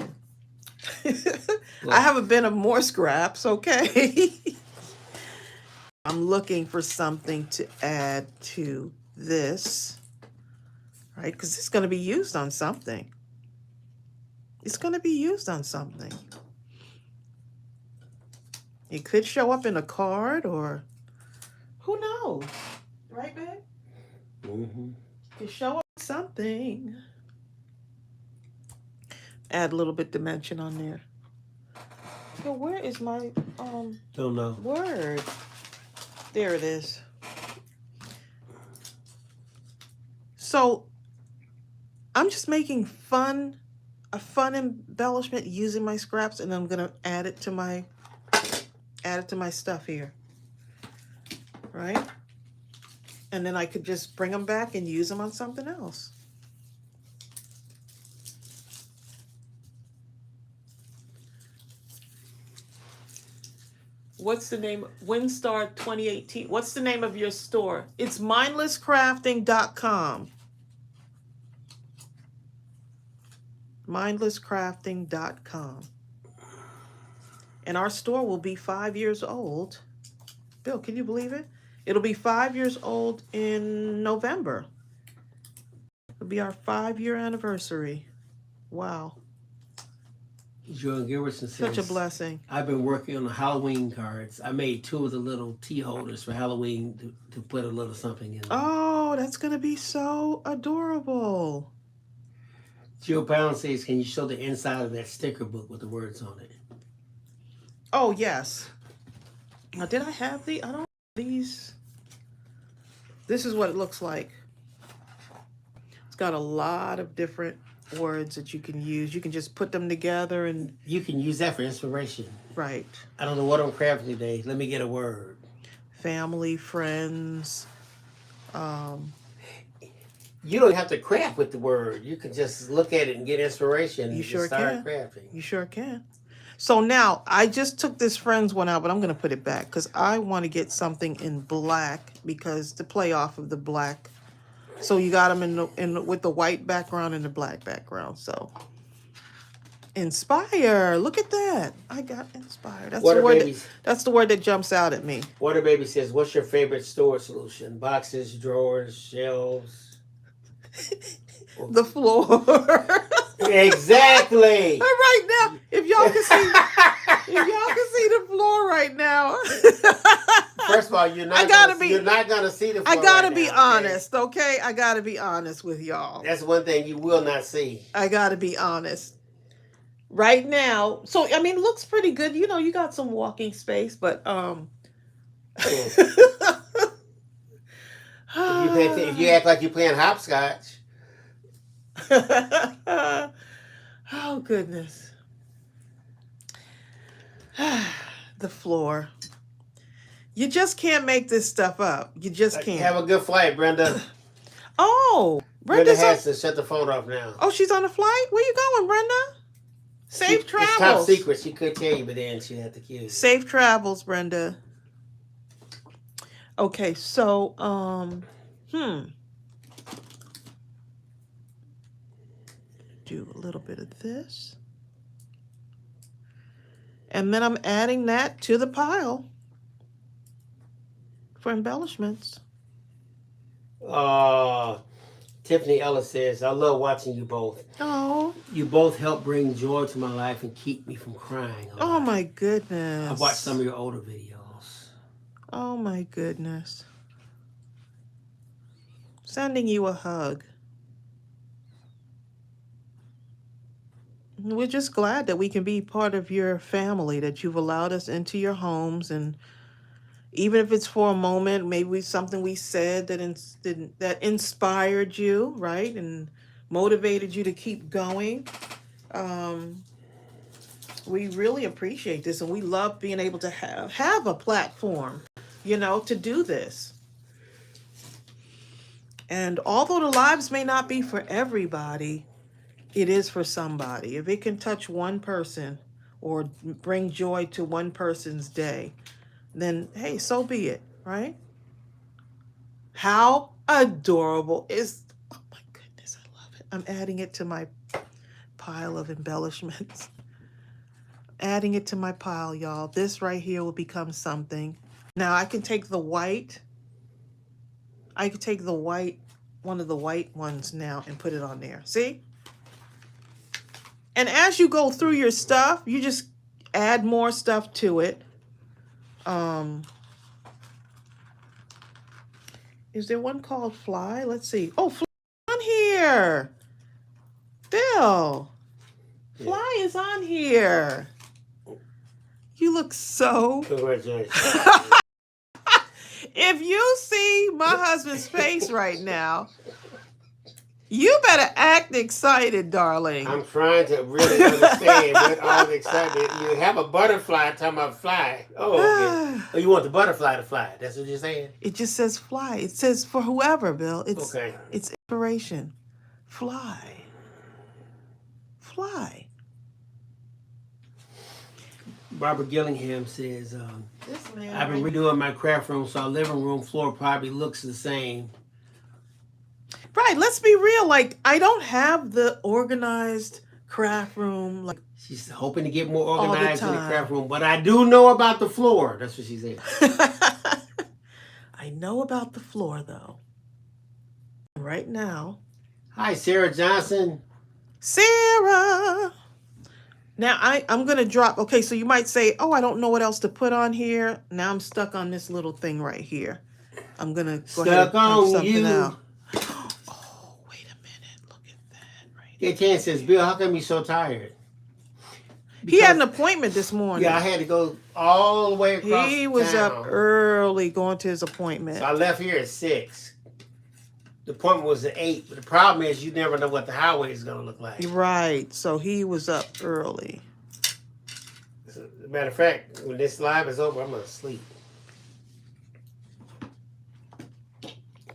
B: have a bin of more scraps, okay? I'm looking for something to add to this, right? Because it's going to be used on something. It's going to be used on something. It could show up in a card or who knows, right, babe?
A: Mm-hmm.
B: It could show up in something. Add a little bit dimension on there. So where is my
A: don't know
B: word? There it is. So I'm just making a fun embellishment using my scraps, and I'm gonna add it to my stuff here, right? And then I could just bring them back and use them on something else. What's the name? WinStar 2018. What's the name of your store? It's mindlesscrafting.com. mindlesscrafting.com. And our store will be 5 years old. Bill, can you believe it? It'll be 5 years old in November. It'll be our 5-year anniversary. Wow.
A: Joan Gilbertson says,
B: Such a blessing.
A: I've been working on the Halloween cards. I made 2 of the little tea holders for Halloween to put a little something in them.
B: Oh, that's going to be so adorable.
A: Jill Pound says, can you show the inside of that sticker book with the words on it?
B: Oh, yes. Now, did I have I don't have these. This is what it looks like. It's got a lot of different words that you can use. You can just put them together and...
A: You can use that for inspiration.
B: Right.
A: I don't know what I'm crafting today. Let me get a word.
B: Family, friends.
A: You don't have to craft with the word. You can just look at it and get inspiration.
B: You sure
A: start
B: can.
A: Crafting.
B: You sure can. So now, I just took this friends one out, but I'm going to put it back because I want to get something in black because to play off of the black. So you got them with the white background and the black background. So inspire. Look at that. I got inspired. That's the word that jumps out at me.
A: Water Baby says, what's your favorite storage solution? Boxes, drawers, shelves?
B: The floor.
A: Exactly.
B: Right now, if y'all can see the floor right now.
A: First of all, you're not gonna see the floor.
B: I gotta
A: right
B: be
A: now,
B: honest, okay? I gotta be honest with y'all.
A: That's one thing you will not see.
B: I gotta be honest. Right now, so I mean, it looks pretty good. You know, you got some walking space, but
A: if you act like you're playing hopscotch.
B: Oh goodness. The floor. You just can't make this stuff up. You just can't.
A: Have a good flight, Brenda.
B: Oh,
A: Brenda has to shut the phone off now.
B: Oh, she's on a flight? Where you going, Brenda? Safe travels.
A: It's top secret. She could tell you, but then she'd have to kill you.
B: Safe travels, Brenda. Okay, so, do a little bit of this. And then I'm adding that to the pile for embellishments.
A: Tiffany Ellis says, I love watching you both.
B: Oh.
A: You both help bring joy to my life and keep me from crying.
B: Oh, my goodness.
A: I've watched some of your older videos.
B: Oh, my goodness. Sending you a hug. We're just glad that we can be part of your family, that you've allowed us into your homes, and even if it's for a moment, maybe something we said that inspired you, right, and motivated you to keep going. We really appreciate this, and we love being able to have a platform, you know, to do this. And although the lives may not be for everybody, it is for somebody. If it can touch one person or bring joy to one person's day, then hey, so be it, right? How adorable is, oh my goodness, I love it. I'm adding it to my pile of embellishments. Adding it to my pile, y'all. This right here will become something. Now I can take the white. I could take the white, one of the white ones now, and put it on there. See? And as you go through your stuff, you just add more stuff to it. Is there one called Fly? Let's see. Oh, Fly on here. Bill. Fly is on here. You look so...
A: Congratulations.
B: If you see my husband's face right now, you better act excited, darling.
A: I'm trying to really understand what all the excitement. You have a butterfly talking about fly. Oh, okay. Oh, you want the butterfly to fly. That's what you're saying?
B: It just says fly. It says for whoever, Bill. It's
A: okay.
B: It's inspiration. Fly. Fly.
A: Barbara Gillingham says,
B: this man
A: I've been redoing my craft room, so our living room floor probably looks the same.
B: Right, let's be real. Like, I don't have the organized craft room like
A: She's hoping to get more
B: all the
A: organized in the craft
B: time.
A: room, but I do know about the floor. That's what she said.
B: I know about the floor though. Right now.
A: Hi, Sarah Johnson.
B: Sarah. Now I'm gonna drop. Okay, so you might say, "Oh, I don't know what else to put on here." Now I'm stuck on this little thing right here. I'm gonna go ahead and pump something out. Oh, wait a minute! Look at that right
A: there. Ken says, "Bill, how come you so tired?"
B: Because he had an appointment this morning.
A: Yeah, I had to go all the way across.
B: He was up early going to his appointment.
A: So I left here at 6. The appointment was at 8, but the problem is you never know what the highway is going to look like.
B: Right. So he was up early.
A: As a matter of fact, when this live is over, I'm going to sleep.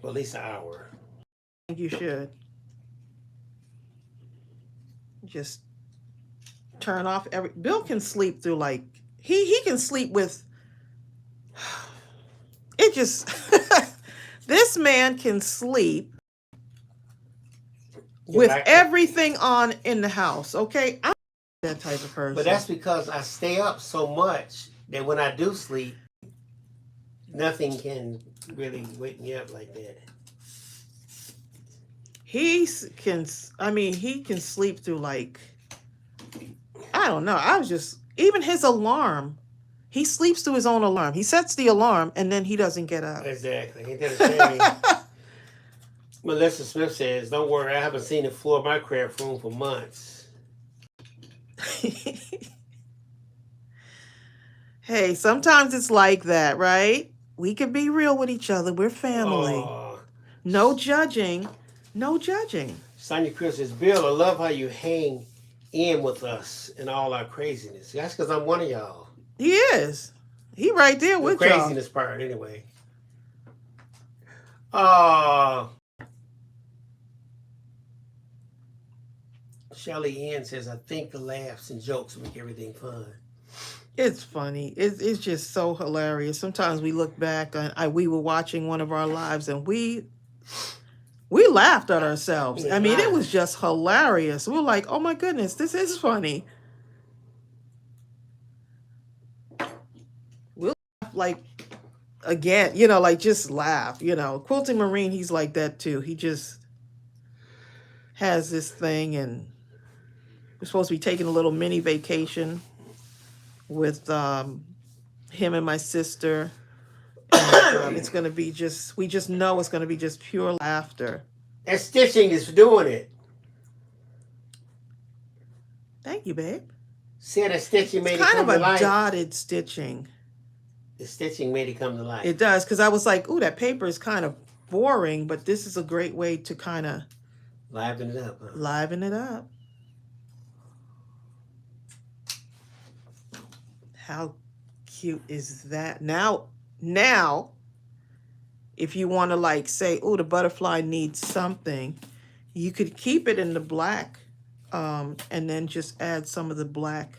A: For at least an hour.
B: I think you should. Just turn off every... Bill can sleep through like... He can sleep with... It just... This man can sleep with everything on in the house, okay? I'm that type of person.
A: But that's because I stay up so much that when I do sleep, nothing can really wake me up like that. He can sleep through like,
B: I don't know. I was just, even his alarm, he sleeps through his own alarm. He sets the alarm and then he doesn't get up.
A: Exactly. Ain't that a shame? Melissa Smith says, "Don't worry, I haven't seen the floor of my craft room for months."
B: Hey, sometimes it's like that, right? We can be real with each other. We're family. No judging. No judging.
A: Sonia Chris says, "Bill, I love how you hang in with us and all our craziness." That's because I'm one of y'all.
B: He is. He right there with y'all.
A: The craziness part, anyway. Shelly Ann says, "I think the laughs and jokes make everything fun."
B: It's funny. It's just so hilarious. Sometimes we look back on, we were watching one of our lives and we laughed at ourselves. I mean, it was just hilarious. We were like, oh my goodness, this is funny. We'll laugh like, again, like just laugh, Quilting Marine, he's like that too. He just has this thing, and we're supposed to be taking a little mini vacation with him and my sister. And, it's going to be we just know it's going to be just pure laughter.
A: That stitching is doing it.
B: Thank you, babe.
A: See, that stitching made it
B: kind
A: come
B: of
A: to life.
B: A dotted stitching.
A: The stitching made it come to life.
B: It does, because I was like, ooh, that paper is kind of boring, but this is a great way to kind of
A: liven it up. Huh?
B: Liven it up. How cute is that? Now, if you want to like say, oh, the butterfly needs something, you could keep it in the black and then just add some of the black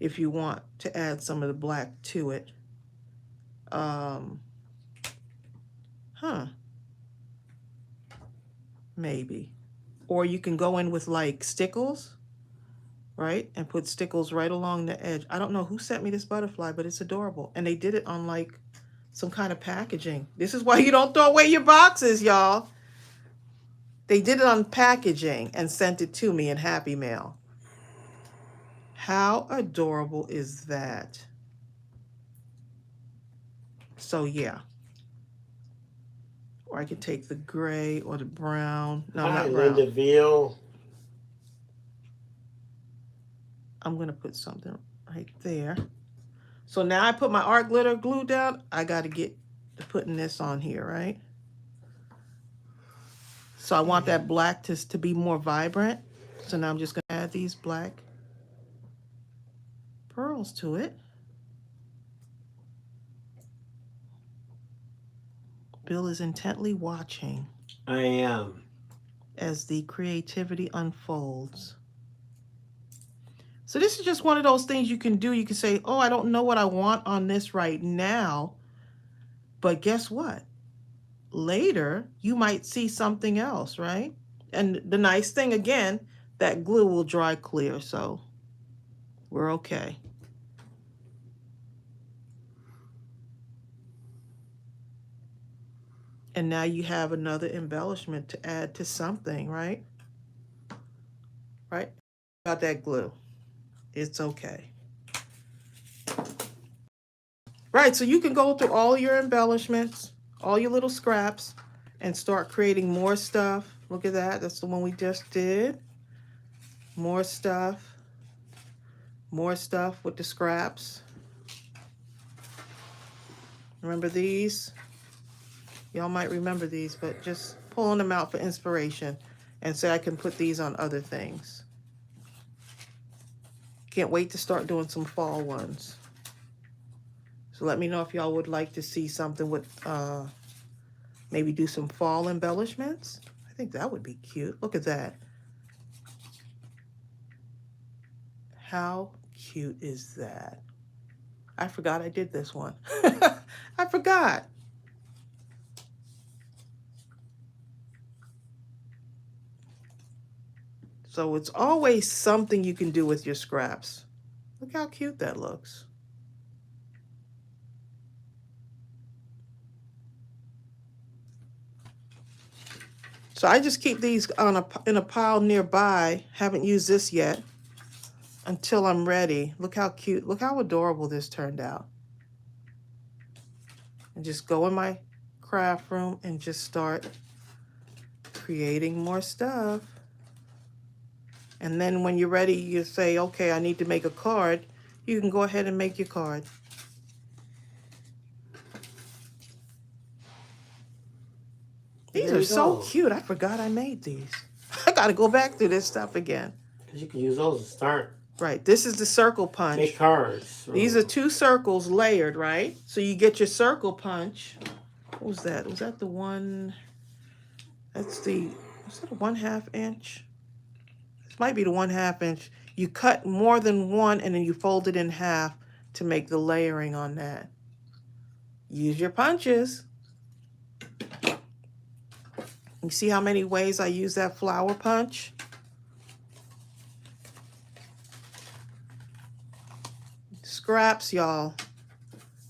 B: if you want to add some of the black to it. Maybe. Or you can go in with like stickles, right? And put stickles right along the edge. I don't know who sent me this butterfly, but it's adorable. And they did it on like some kind of packaging. This is why you don't throw away your boxes, y'all. They did it on packaging and sent it to me in Happy Mail. How adorable is that? So yeah. Or I could take the gray or the brown. No, not brown.
A: Linda Veal.
B: I'm going to put something right there. So now I put my art glitter glue down. I got to get to putting this on here, right? So I want that black to be more vibrant. So now I'm just going to add these black pearls to it. Bill is intently watching.
A: I am.
B: As the creativity unfolds. So this is just one of those things you can do. You can say, oh, I don't know what I want on this right now. But guess what? Later, you might see something else, right? And the nice thing, again, that glue will dry clear, so we're okay. And now you have another embellishment to add to something, right? Right? About that glue. It's okay. Right, so you can go through all your embellishments, all your little scraps, and start creating more stuff. Look at that. That's the one we just did. More stuff. More stuff with the scraps. Remember these? Y'all might remember these, but just pulling them out for inspiration and say I can put these on other things. Can't wait to start doing some fall ones. So let me know if y'all would like to see something with, maybe do some fall embellishments. I think that would be cute. Look at that. How cute is that? I forgot I did this one. I forgot. So it's always something you can do with your scraps. Look how cute that looks. So I just keep these on in a pile nearby. Haven't used this yet until I'm ready. Look how cute. Look how adorable this turned out. And just go in my craft room and just start creating more stuff. And then when you're ready, you say, okay, I need to make a card. You can go ahead and make your card. These are so cute. I forgot I made these. I got to go back through this stuff again.
A: Because you can use those to start.
B: Right. This is the circle punch.
A: Make cards.
B: These are 2 circles layered, right? So you get your circle punch. What was that? Was that the one? That's the, was that a 1/2 inch? This might be the 1/2 inch. You cut more than one and then you fold it in half to make the layering on that. Use your punches. You see how many ways I use that flower punch? Scraps, y'all.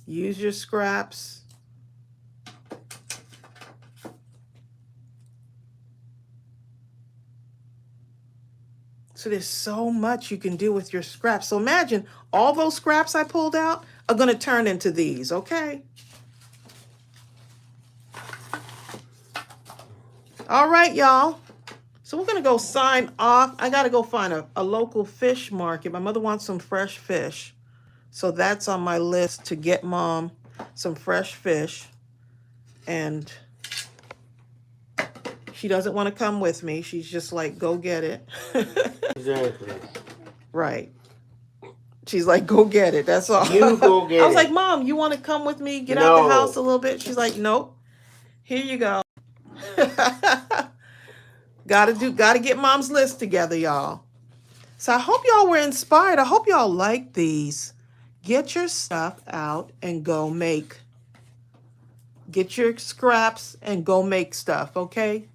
B: Use your scraps. So there's so much you can do with your scraps. So imagine all those scraps I pulled out are going to turn into these, okay? All right, y'all. So we're going to go sign off. I got to go find a local fish market. My mother wants some fresh fish. So that's on my list to get Mom some fresh fish. And she doesn't want to come with me. She's just like, go get it.
A: Exactly.
B: Right. She's like, go get it. That's all.
A: You go get it.
B: I was like, Mom, you want to come with me? Get out the house a little bit? She's like, nope. Here you go. Gotta get Mom's list together, y'all. So I hope y'all were inspired. I hope y'all like these. Get your stuff out and go make. Get your scraps and go make stuff, okay?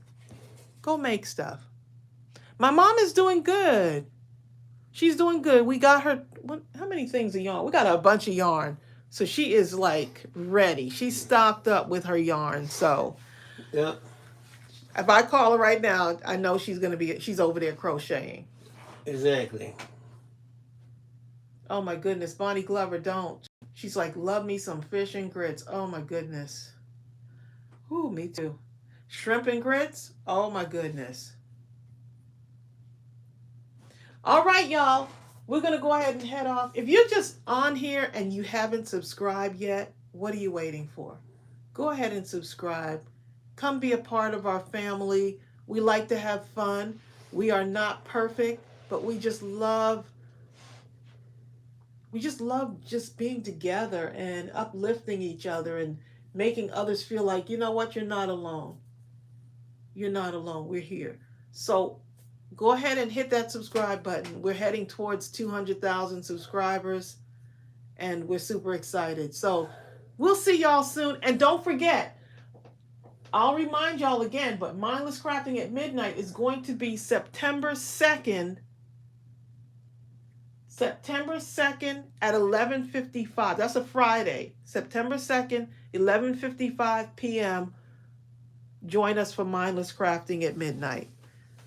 B: Go make stuff. My mom is doing good. She's doing good. We got her, how many things of yarn? We got a bunch of yarn. So she is like ready. She's stocked up with her yarn. So
A: yeah.
B: If I call her right now, I know she's over there crocheting.
A: Exactly.
B: Oh my goodness, Bonnie Glover, don't. She's like, love me some fish and grits. Oh my goodness. Ooh, me too. Shrimp and grits? Oh my goodness. All right, y'all. We're going to go ahead and head off. If you're just on here and you haven't subscribed yet, what are you waiting for? Go ahead and subscribe. Come be a part of our family. We like to have fun. We are not perfect, but we just love just being together and uplifting each other and making others feel like, you know what, you're not alone. You're not alone. We're here. So go ahead and hit that subscribe button. We're heading towards 200,000 subscribers, and we're super excited. So we'll see y'all soon. And don't forget, I'll remind y'all again, but Mindless Crafting at Midnight is going to be September 2nd. September 2nd at 11:55. That's a Friday. September 2nd, 11:55 p.m. Join us for Mindless Crafting at Midnight.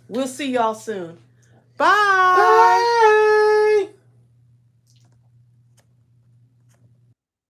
B: We'll see y'all soon. Bye.
A: Bye.